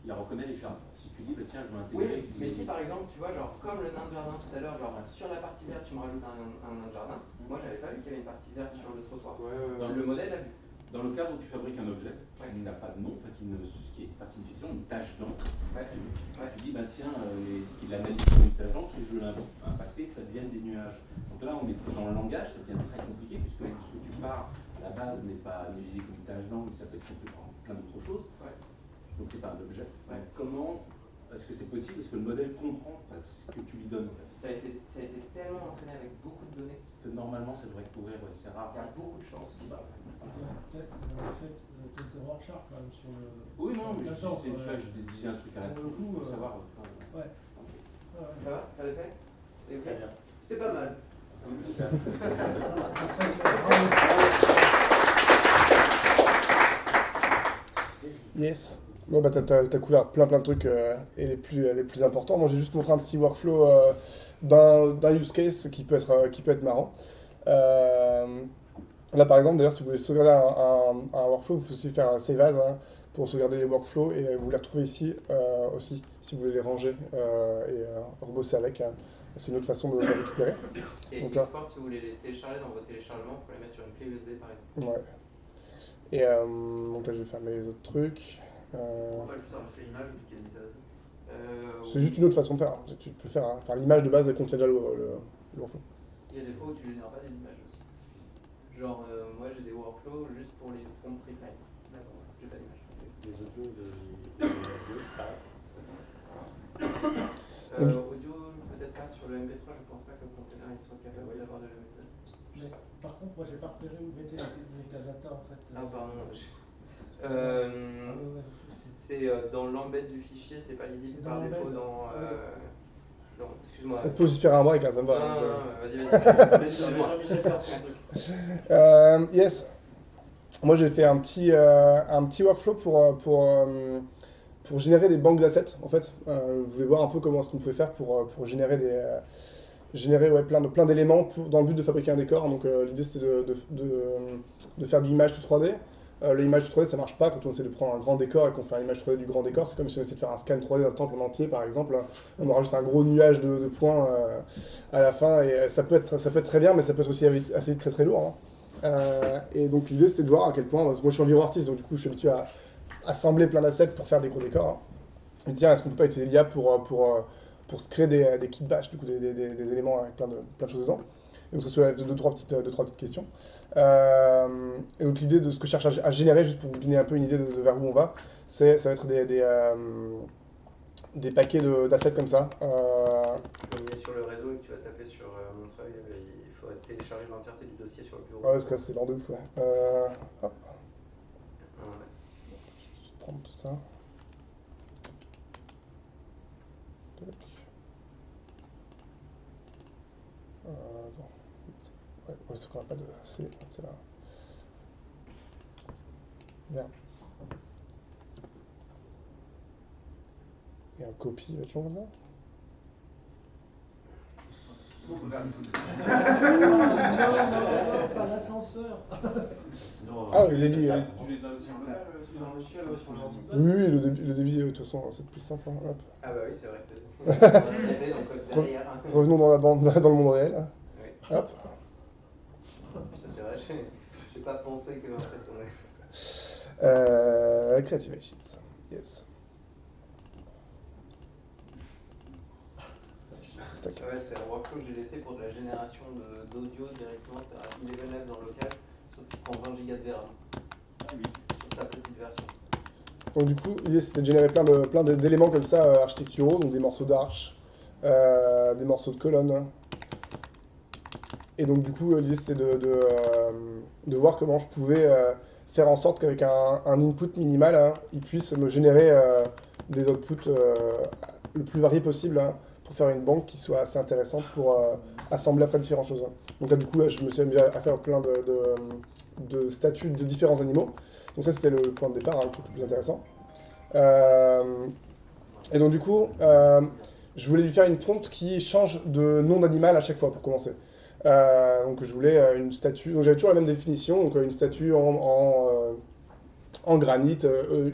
il reconnaît les jardins. Si tu dis, bah, tiens, je veux intégrer. Oui, mais si par exemple, tu vois, genre, comme le nain de jardin tout à l'heure, genre, sur la partie verte, tu me rajoutes un nain de jardin, moi, j'avais pas vu qu'il y avait une partie verte sur le trottoir. Le modèle l'a vu. Dans le cas où tu fabriques un objet qui n'a pas de nom, enfin, qui est pas de signification, une tache d'encre, tu dis, bah, tiens, ce qu'il analyse comme une tache d'encre, c'est que je veux l'impacter, que ça devienne des nuages. Donc là, on est plus dans le langage, ça devient très compliqué, puisque ce que tu pars, la base n'est pas analysée comme une tache d'encre, mais ça peut être compris par plein d'autres choses. Donc c'est pas un objet. Comment est-ce que c'est possible? Est-ce que le modèle comprend ce que tu lui donnes en fait? Ça a été tellement entraîné avec beaucoup de données que normalement ça devrait couvrir, c'est rare. Il y a beaucoup de chances. Peut-être Rorschach quand même sur le. Oui, non, mais je disais un truc à la fin pour savoir. Ouais. Ça va? Ça le fait? C'est ok? C'était pas mal. Yes. Bon, bah, t'as couvert plein de trucs et les plus importants. Moi, j'ai juste montré un petit workflow d'un use case qui peut être marrant. Là, par exemple, d'ailleurs, si vous voulez sauvegarder un workflow, vous pouvez aussi faire un save as pour sauvegarder les workflows et vous les retrouvez ici aussi, si vous voulez les ranger et rebosser avec. C'est une autre façon de les récupérer. Et Donc, export si vous voulez les télécharger dans vos téléchargements pour les mettre sur une clé USB par exemple. Ouais. Et donc là, je vais fermer les autres trucs. Pourquoi juste rajouter l'image vu qu'il y a des métadonnées? C'est juste une autre façon de faire. Tu peux faire l'image de base contient déjà le workflow. Il y a des fois où tu génères pas des images aussi. Genre, moi j'ai des workflows juste pour les prompts reply. D'accord, j'ai pas d'image. Les audios c'est pareil. Audio, peut-être pas sur le MP3, je pense pas que le container il soit capable d'avoir de la méthode. Par contre, moi j'ai pas repéré où mettre les métadata en fait. Ah, pardon. C'est dans l'embed du fichier, c'est pas lisible par défaut dans. Excuse-moi. On peut aussi faire un break, ça me va. Non, vas-y. Yes. Moi j'ai fait un petit workflow pour générer des banques d'assets en fait. Vous voulez voir un peu comment est-ce qu'on pouvait faire pour générer plein d'éléments dans le but de fabriquer un décor. Donc l'idée c'était de faire de l'image sous 3D. L'image sous 3D ça marche pas quand on essaie de prendre un grand décor et qu'on fait une image 3D du grand décor. C'est comme si on essayait de faire un scan 3D d'un temple en entier par exemple. On aura juste un gros nuage de points à la fin et ça peut être très bien mais ça peut être aussi assez très très lourd. Et donc l'idée c'était de voir à quel point, moi je suis environ artiste donc du coup je suis habitué à assembler plein d'assets pour faire des gros décors. Et tiens, est-ce qu'on peut pas utiliser l'IA pour se créer des kits bash, du coup des éléments avec plein de choses dedans. Et donc ça soulève deux, trois petites questions. Et donc l'idée de ce que je cherche à générer, juste pour vous donner un peu une idée de vers où on va, ça va être des paquets d'assets comme ça. Si tu es sur le réseau et que tu vas taper sur Montreuil, il faudrait télécharger l'entièreté du dossier sur le bureau. Ah ouais, c'est l'ordre de ouf, ouais. Hop. Je vais prendre tout ça. Attends. Ouais, c'est qu'on n'a pas de... C'est là. Bien. Et un copie, va être long comme ça. Pas l'ascenseur. Ah, le débit. Tu les as aussi en local, sur un logiciel ou sur l'ordi? Oui, le débit, de toute façon, c'est plus simple. Hop. Ah bah oui, c'est vrai que Revenons dans le monde réel. Oui. Hop. Putain, c'est vrai, j'ai pas pensé que en fait on est... Creative Sheets. Yes. Ouais, c'est un workflow que j'ai laissé pour de la génération d'audio directement, c'est un 11 Labs en local, sauf qu'il prend 20 Go de VRAM. Sur sa petite version. Donc du coup, l'idée c'était de générer plein d'éléments comme ça architecturaux, donc des morceaux d'arches, des morceaux de colonnes. Et donc du coup, l'idée c'était de voir comment je pouvais faire en sorte qu'avec un input minimal, il puisse me générer des outputs le plus variés possible pour faire une banque qui soit assez intéressante pour assembler après différentes choses. Donc là du coup, je me suis amusé à faire plein de statues de différents animaux. Donc ça c'était le point de départ, le truc le plus intéressant. Et donc du coup, je voulais lui faire une prompt qui change de nom d'animal à chaque fois pour commencer. Donc je voulais une statue, donc j'avais toujours la même définition, donc une statue en en granit,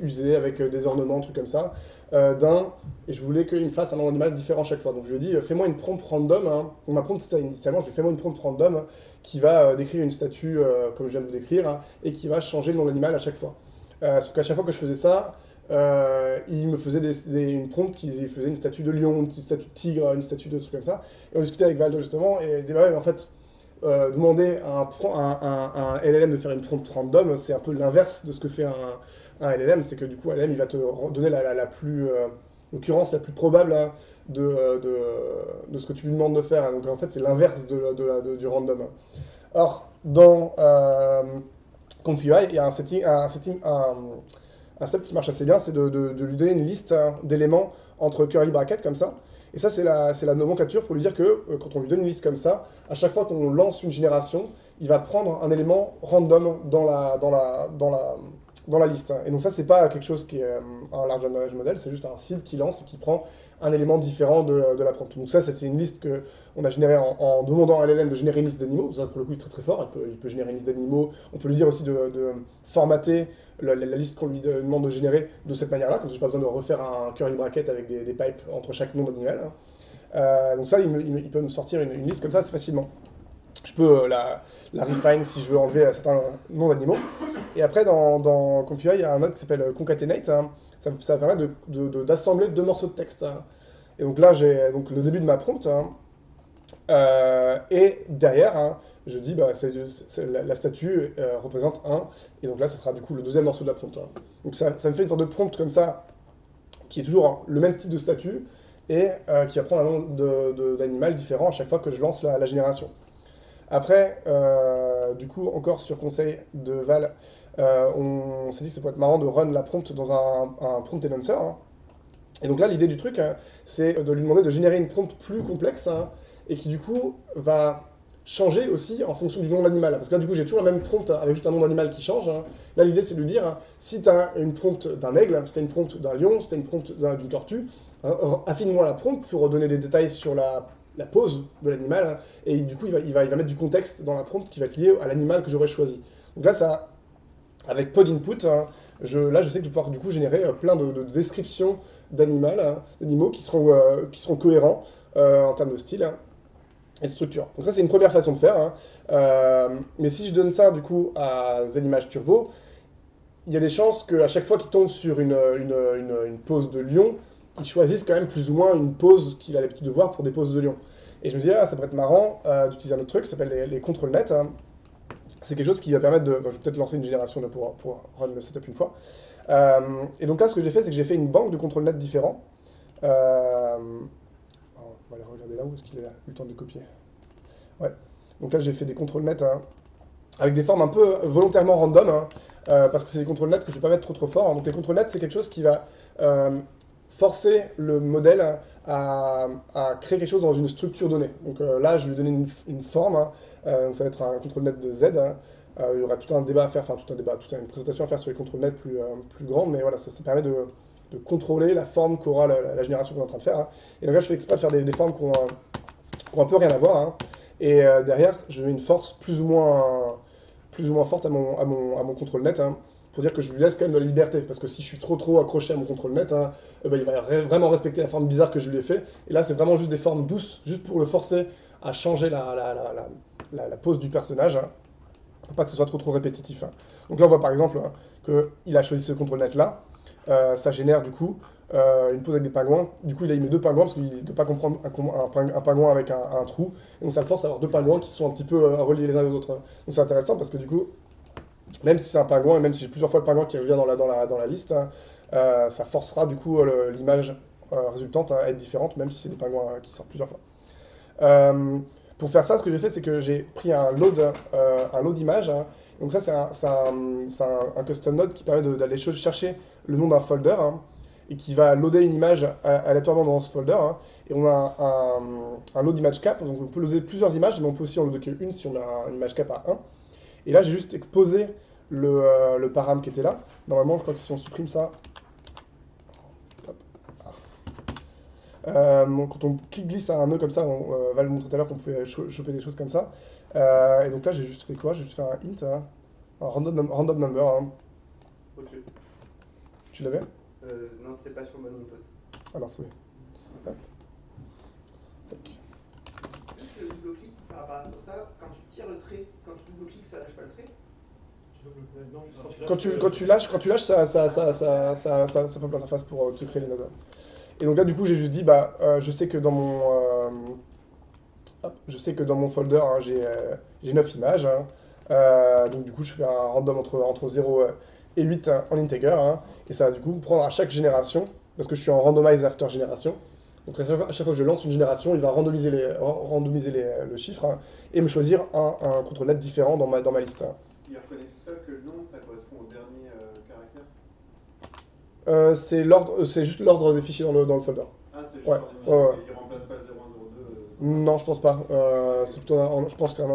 usé, avec des ornements, trucs comme ça, et je voulais qu'il me fasse un nom d'animal différent chaque fois. Donc je lui ai dit, fais-moi une prompt random, hein. Donc ma prompt, c'était initialement, je lui ai fait fais-moi une prompt random qui va décrire une statue, comme je viens de vous décrire, hein, et qui va changer le nom d'animal à chaque fois. Sauf qu'à chaque fois que je faisais ça, il me faisait une prompt qui faisait une statue de lion, une statue de tigre, une statue de trucs comme ça. Et on discutait avec Valdo justement, et il dit, ouais, mais en fait, demander à un LLM de faire une prompt random, c'est un peu l'inverse de ce que fait un LLM, c'est que du coup, un LLM, il va te donner l'occurrence la plus probable, hein, de ce que tu lui demandes de faire. Donc en fait, c'est l'inverse du random. Or, dans ConfUI, il y a un step qui marche assez bien, c'est de lui donner une liste, hein, d'éléments entre curly brackets comme ça. Et ça, c'est la nomenclature pour lui dire que quand on lui donne une liste comme ça, à chaque fois qu'on lance une génération, il va prendre un élément random dans la liste. Et donc ça, c'est pas quelque chose qui est un large language model, c'est juste un seed qui lance et qui prend un élément différent de la prompt. Donc ça, c'est une liste qu'on a générée en demandant à LLM de générer une liste d'animaux. Ça, pour le coup, il est très très fort, il peut générer une liste d'animaux. On peut lui dire aussi de formater la liste qu'on lui demande de générer de cette manière-là, comme ça, je n'ai pas besoin de refaire un curly bracket avec des pipes entre chaque nom d'animal. Donc ça, il peut me sortir une liste comme ça assez facilement. Je peux la refine si je veux enlever certains noms d'animaux. Et après, dans ConfUI, il y a un mode qui s'appelle concatenate. Hein. Ça permet d'assembler deux morceaux de texte. Hein. Et donc là, j'ai le début de ma prompt. Hein. Et derrière, hein, je dis la statue représente 1. Et donc là, ça sera du coup le deuxième morceau de la prompt. Hein. Donc ça me fait une sorte de prompt comme ça, qui est toujours le même type de statue, et qui va prendre un nom d'animal différent à chaque fois que je lance la génération. Après, du coup, encore sur conseil de Val, on s'est dit que ça pourrait être marrant de run la prompt dans un prompt enhancer. Hein. Et donc là, l'idée du truc, hein, c'est de lui demander de générer une prompt plus complexe, hein, et qui du coup va changer aussi en fonction du nom de l'animal. Parce que là, du coup, j'ai toujours la même prompt avec juste un nom d'animal qui change. Hein. Là, l'idée, c'est de lui dire, hein, si tu as une prompt d'un aigle, si tu as une prompt d'un lion, si tu as une prompt d'une tortue, affine-moi la prompt pour donner des détails sur la pose de l'animal, hein, et du coup, il va mettre du contexte dans la prompt qui va être lié à l'animal que j'aurais choisi. Donc là, avec pod input, hein, je sais que je vais pouvoir du coup générer plein de descriptions d'animaux qui seront cohérents en termes de style, hein, et de structure. Donc ça, c'est une première façon de faire. Hein. Mais si je donne ça du coup à ZImage Turbo, il y a des chances qu'à chaque fois qu'il tombe sur une pose de lion, il choisisse quand même plus ou moins une pose qu'il a l'habitude de voir pour des poses de lion. Et je me dis, ça pourrait être marrant d'utiliser un autre truc qui s'appelle les control net. Hein. C'est quelque chose qui va permettre je vais peut-être lancer une génération pour run le setup une fois. Et donc là, ce que j'ai fait, c'est que j'ai fait une banque de control net différents. On va aller regarder là où est-ce qu'il a eu le temps de les copier. Ouais. Donc là, j'ai fait des control net, hein, avec des formes un peu volontairement random, hein, parce que c'est des control net que je ne vais pas mettre trop fort. Hein. Donc les control net, c'est quelque chose qui va forcer le modèle à créer quelque chose dans une structure donnée. Donc là, je lui ai donné une forme, hein, donc ça va être un control net de Z. Hein. Il y aura tout un débat à faire, toute une présentation à faire sur les control net plus grande, mais voilà, ça permet de contrôler la forme qu'aura la génération qu'on est en train de faire. Hein. Et donc là, je fais exprès de faire des formes qui ont un peu rien à voir. Hein. Et derrière, je mets une force plus ou moins forte à mon control net, hein, pour dire que je lui laisse quand même de la liberté, parce que si je suis trop accroché à mon contrôle net, hein, il va vraiment respecter la forme bizarre que je lui ai fait. Et là, c'est vraiment juste des formes douces, juste pour le forcer à changer la pose du personnage, hein, pour pas que ce soit trop répétitif. Hein. Donc là, on voit par exemple, hein, qu'il a choisi ce contrôle net là. Ça génère du coup une pose avec des pingouins. Du coup, il a mis deux pingouins parce qu'il ne peut pas comprendre un pingouin avec un trou. Et donc ça le force à avoir deux pingouins qui sont un petit peu reliés les uns aux autres. Donc c'est intéressant parce que du coup, même si c'est un pingouin, et même si j'ai plusieurs fois le pingouin qui revient dans la liste, hein, ça forcera du coup l'image résultante à être différente, même si c'est des pingouins qui sortent plusieurs fois. Pour faire ça, ce que j'ai fait, c'est que j'ai pris un load d'image. Hein. Donc ça, c'est un custom node qui permet d'aller chercher le nom d'un folder, hein, et qui va loader une image aléatoirement dans ce folder. Hein. Et on a un load image cap, donc on peut loader plusieurs images, mais on peut aussi en loader qu'une si on a une image cap à 1. Et là, j'ai juste exposé le param qui était là. Normalement, je crois que si on supprime ça... quand on glisse à un nœud comme ça, on va le montrer tout à l'heure qu'on pouvait choper des choses comme ça. Et donc là, j'ai juste fait quoi? J'ai juste fait un int, hein, un random number. Hein. Au-dessus. Tu l'avais? Non, c'est pas sur le bon input. Ah mince, oui. Hop. Tac. Juste le double-clic par rapport à ça, quand tu tires le trait, quand tu double-cliques, ça lâche pas le trait? Quand tu lâches, ça fait l'interface pour te créer les nodes. Et donc là, du coup, j'ai juste dit, je sais que dans mon folder, hein, j'ai 9 images. Hein. Donc du coup, je fais un random entre 0 et 8 hein, en integer. Hein, et ça va du coup prendre à chaque génération, parce que je suis en randomize after génération. Donc à chaque fois que je lance une génération, il va randomiser le chiffre hein, et me choisir un contrôle-net différent dans ma liste. Hein. Il reconnaît tout seul que le nom, ça correspond au dernier caractère? C'est juste l'ordre des fichiers dans le folder. Ah, c'est juste l'ordre des fichiers, il remplace pas le 0102 Non, je pense pas. C'est plutôt je pense que c'est un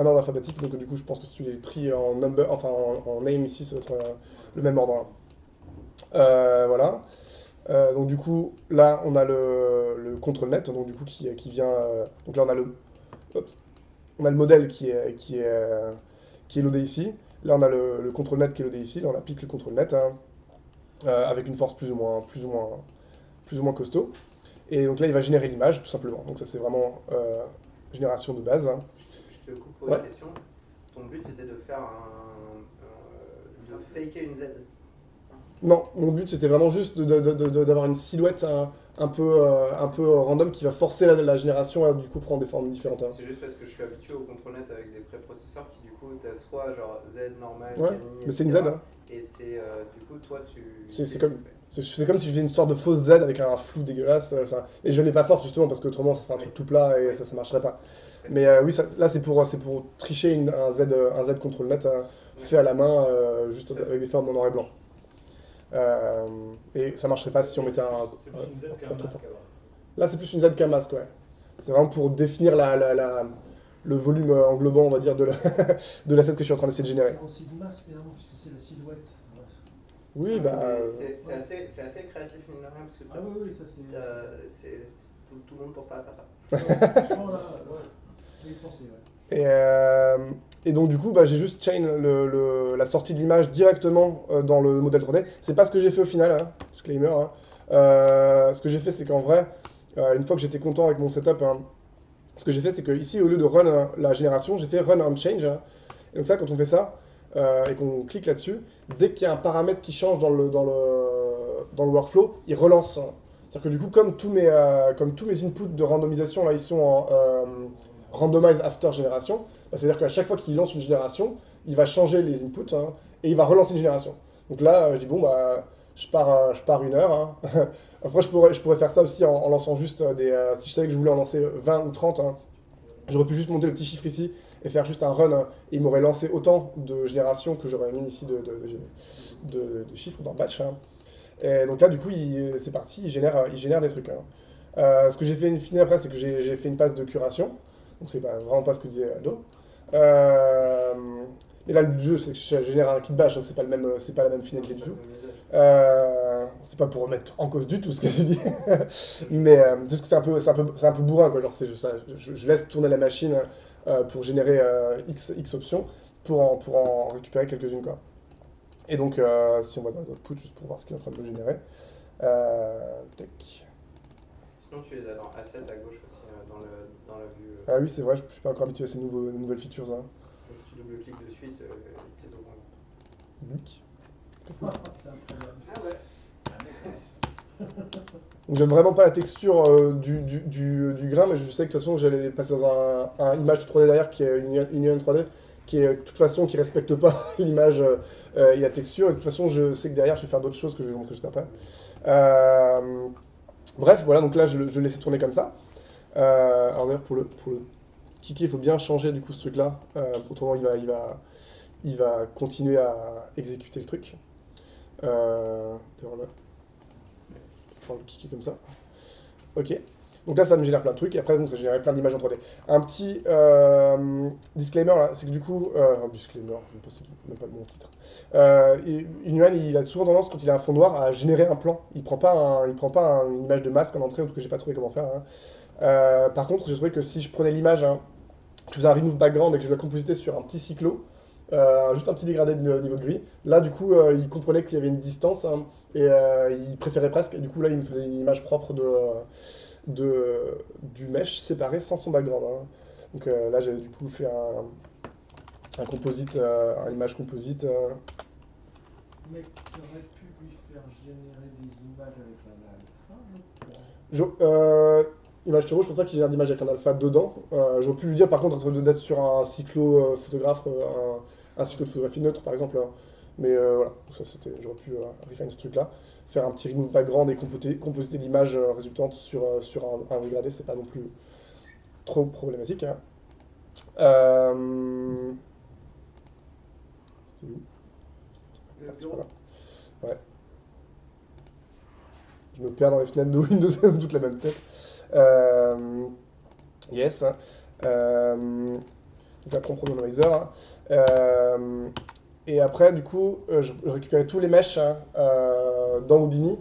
ordre alphabétique, donc du coup je pense que si tu les tries en number, enfin en name ici, ça va être le même ordre. Voilà. Donc du coup, là on a le control-net, donc du coup qui vient. Donc là on a le modèle qui est loadé ici. Là on a le control-net qui est loadé ici. Là on applique le control-net hein, avec une force plus ou moins costaud. Et donc là, il va générer l'image, tout simplement. Donc ça, c'est vraiment génération de base. Hein. Je te coupe pour une question. Ton but, c'était de faire de faker une Z? Non, mon but, c'était vraiment juste d'avoir une silhouette un peu random qui va forcer la génération à du coup prendre des formes différentes. Hein. C'est juste parce que je suis habitué au contrôle-net avec des préprocesseurs qui du coup, tu as soit genre Z normal, ouais, mais c'est une Z. Hein. Et c'est du coup, toi, tu... C'est comme si je faisais une sorte de fausse Z avec un flou dégueulasse. Et je l'ai pas forte justement parce que autrement ça ferait un truc tout plat et ça marcherait pas. Mais oui, là c'est pour tricher un Z control net fait à la main juste avec des formes en noir et blanc. Et ça marcherait pas si on mettait un. Là c'est plus une Z qu'un masque, ouais. C'est vraiment pour définir le volume englobant, on va dire, de l'asset que je suis en train d'essayer de générer. C'est aussi du masque, finalement, puisque c'est la silhouette. Oui, c'est assez créatif, mine de rien, parce que oui, ça c'est... Tout le monde ne pense pas à faire ça. Franchement, là, ouais. Il pensait, ouais. Et donc, du coup, j'ai juste chain la sortie de l'image directement dans le modèle 3D. C'est pas ce que j'ai fait au final, hein, disclaimer. Hein. Ce que j'ai fait, c'est qu'en vrai, une fois que j'étais content avec mon setup, hein, ce que j'ai fait, c'est que ici, au lieu de run la génération, j'ai fait run on change. Hein. Et donc ça, quand on fait ça, et qu'on clique là-dessus, dès qu'il y a un paramètre qui change dans le workflow, il relance. C'est-à-dire que du coup, comme tous mes inputs de randomisation, là, ils sont en randomize after génération, c'est-à-dire qu'à chaque fois qu'il lance une génération, il va changer les inputs hein, et il va relancer une génération. Donc là, je dis bon, je pars une heure. Hein. Après, je pourrais faire ça aussi en lançant juste si je savais que je voulais en lancer 20 ou 30, hein, j'aurais pu juste monter le petit chiffre ici et faire juste un run, hein, et il m'aurait lancé autant de générations que j'aurais mis ici de chiffres dans batch. Hein. Et donc là, du coup, c'est parti, il génère des trucs. Hein. Ce que j'ai fait fini après, c'est que j'ai fait une passe de curation. Donc c'est vraiment pas ce que disait Aldo. Mais là, le jeu, c'est que je génère un kit bash, hein, c'est pas la même finalité du tout. C'est pas pour remettre en cause du tout ce que j'ai dit. Mais juste que c'est un peu bourrin, quoi. Genre, je laisse tourner la machine pour générer X options pour en récupérer quelques-unes, quoi. Et donc, si on va dans les outputs, juste pour voir ce qu'il est en train de me générer. Tac. Sinon, tu les as dans Asset à gauche aussi, dans la vue. Ah oui, c'est vrai, je suis pas encore habitué à ces nouvelles features. Hein. Et si tu double-cliques de suite, tu les augmentes. Luc. C'est incroyable. Ah ouais. Donc j'aime vraiment pas la texture du grain, mais je sais que de toute façon j'allais passer dans un image 3D derrière qui est une Unreal 3D qui est de toute façon qui respecte pas l'image et la texture, et de toute façon je sais que derrière je vais faire d'autres choses que je vais vous montrer juste après. Bref, voilà, donc là je le laissais tourner comme ça. Alors d'ailleurs pour le kicker, il faut bien changer du coup ce truc là, autrement il va continuer à exécuter le truc. D'ailleurs là, le kicker comme ça. Ok. Donc là, ça me génère plein de trucs, et après, bon, ça génère plein d'images en 3D. Un petit disclaimer, là, c'est que du coup... disclaimer, même pas le bon titre. Unreal, il a souvent tendance, quand il a un fond noir, à générer un plan. Il prend pas une image de masque en entrée, en tout cas, j'ai pas trouvé comment faire. Hein. Par contre, j'ai trouvé que si je prenais l'image, hein, que je faisais un remove background et que je la compositais sur un petit cyclo, juste un petit dégradé de niveau de gris. Là, du coup, il comprenait qu'il y avait une distance hein, et il préférait presque. Et du coup, là, il me faisait une image propre du mesh séparé sans son background. Hein. Donc là, j'ai du coup fait un composite, une image composite. Mais tu aurais pu lui faire générer des images avec un alpha, Image turbo, je pense pas qu'il génère d'image avec un alpha dedans. J'aurais pu lui dire par contre d'être sur un cyclo-photographe, un cyclo de photographie neutre par exemple. Hein. Mais voilà, ça c'était, j'aurais pu refiner ce truc-là. Faire un petit remove background et compositer l'image résultante sur un dégradé, c'est pas non plus trop problématique. Hein. C'était où? Voilà. Ouais. Je me perds dans les fenêtres de Windows, toute la même tête. Yes. Donc la prompt randomizer. Et après, du coup, je récupérais tous les meshes hein, dans Houdini.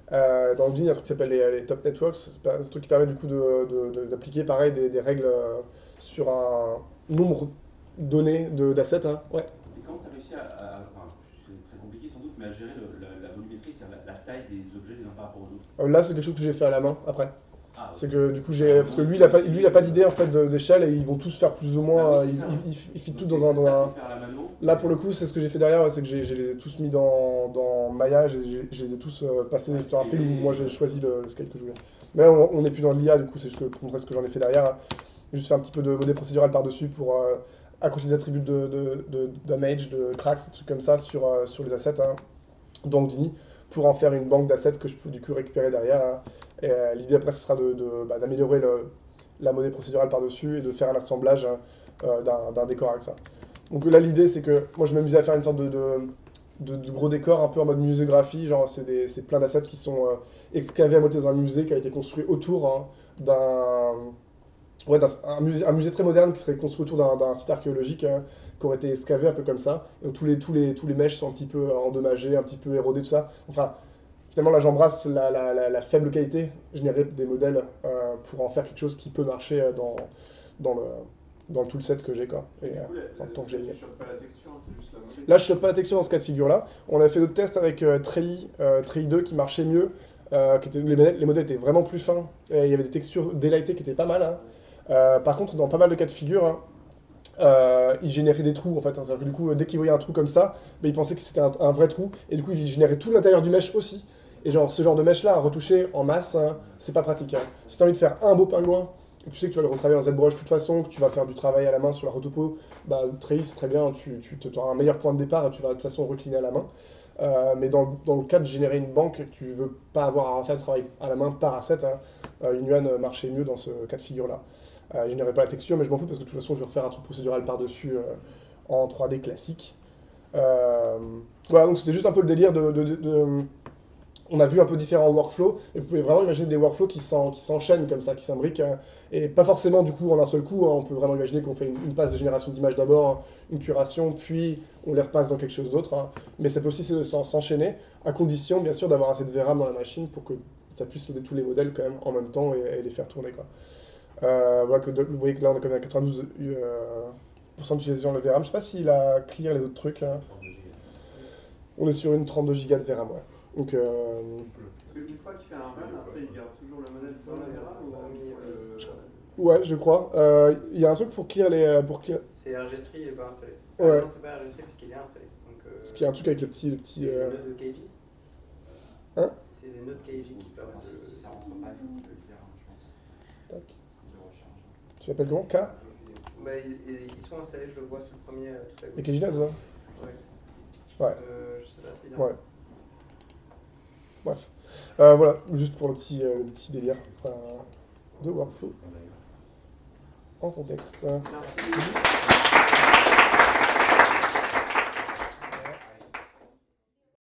Dans Houdini, il y a un truc qui s'appelle les top networks. C'est un truc qui permet du coup d'appliquer pareil des règles sur un nombre donné d'assets. Hein. Ouais. Et comment tu as réussi enfin, c'est très compliqué sans doute, mais à gérer la volumétrie, c'est-à-dire la taille des objets les uns par rapport aux autres? Là, c'est quelque chose que j'ai fait à la main après. Ah, c'est que du coup parce que lui il a pas d'idée en fait d'échelle et ils vont tous faire plus ou moins ils fit tout dans un là pour le coup c'est ce que j'ai fait derrière c'est que je les ai tous mis dans Maya je les ai tous passés sur un scale où moi j'ai choisi le scale que je voulais mais là on n'est plus dans l'IA du coup c'est juste que pour montrer ce que j'en ai fait derrière juste faire un petit peu de modèle procédural par dessus pour accrocher des attributs de damage de cracks des trucs comme ça sur les assets hein, dans Houdini pour en faire une banque d'assets que je peux du coup récupérer derrière. Hein. Et l'idée après, ce sera d'améliorer la monnaie procédurale par-dessus et de faire un assemblage d'un décor avec ça. Donc là, l'idée, c'est que moi, je m'amusais à faire une sorte de gros décor un peu en mode muséographie. Genre, c'est plein d'assets qui sont excavés à moitié dans un musée qui a été construit autour hein, un musée très moderne qui serait construit autour d'un site archéologique hein, qui aurait été excavé un peu comme ça. Et donc tous les meshs sont un petit peu endommagés, un petit peu érodés, tout ça. Enfin, finalement là j'embrasse la faible qualité, générer des modèles pour en faire quelque chose qui peut marcher dans le toolset que j'ai quoi. Et en tant que j'ai. Tu chopes pas la texture, c'est juste la modèle. Là je chope pas la texture dans ce cas de figure là. On a fait d'autres tests avec Trelly 2 qui marchait mieux. Les modèles étaient vraiment plus fins. Et il y avait des textures daylightées qui étaient pas mal. Hein. Par contre, dans pas mal de cas de figure, hein, il générait des trous en fait. Hein. C'est-à-dire que du coup, dès qu'il voyait un trou comme ça, il pensait que c'était un vrai trou. Et du coup, il générait tout l'intérieur du mesh aussi. Et genre, ce genre de mesh là, à retoucher en masse, hein, c'est pas pratique. Hein. Si tu as envie de faire un beau pingouin, et que tu sais que tu vas le retravailler en ZBrush de toute façon, que tu vas faire du travail à la main sur la retopo, bah Trelly c'est très bien, tu auras un meilleur point de départ et tu vas de toute façon recliner à la main. Mais dans le cas de générer une banque, tu veux pas avoir à faire le travail à la main par asset. Hein. Inuan marchait mieux dans ce cas de figure là. Je générais pas la texture, mais je m'en fous parce que de toute façon je vais refaire un truc procédural par-dessus en 3D classique. Voilà, donc c'était juste un peu le délire on a vu un peu différents workflows, et vous pouvez vraiment imaginer des workflows qui s'enchaînent comme ça, qui s'imbriquent, hein, et pas forcément du coup en un seul coup, hein, on peut vraiment imaginer qu'on fait une passe de génération d'images d'abord, hein, une curation, puis on les repasse dans quelque chose d'autre, hein, mais ça peut aussi s'enchaîner, à condition bien sûr d'avoir assez de VRAM dans la machine pour que ça puisse loader tous les modèles quand même en même temps et les faire tourner quoi. Voilà vous voyez que là on est quand même à 92% d'utilisation de VRAM, je sais pas s'il a clear les autres trucs, hein. On est sur une 32 Go de VRAM, ouais. Donc, une fois qu'il fait un run, après il garde toujours le modèle dans la VRAM ou ouais, je crois. Il y a un truc pour clear les. C'est RGSRI, il n'est pas installé. Ouais. Non, c'est pas RGSRI puisqu'il est installé. Parce qu'il y a un truc avec le petit. Les nodes de KG. Hein? C'est les nodes KG qui permettent de. Si ça rentre pas, il faut que tu le dire, je pense. Tac. De recharge. Tu l'appelles comment? K? Bah, ils sont installés, je le vois, c'est le premier tout à gauche. Les KG Nodes, hein? Ouais. Ouais. Je sais pas te dire. Ouais. Bref. Voilà, juste pour le petit délire de workflow en contexte. Merci.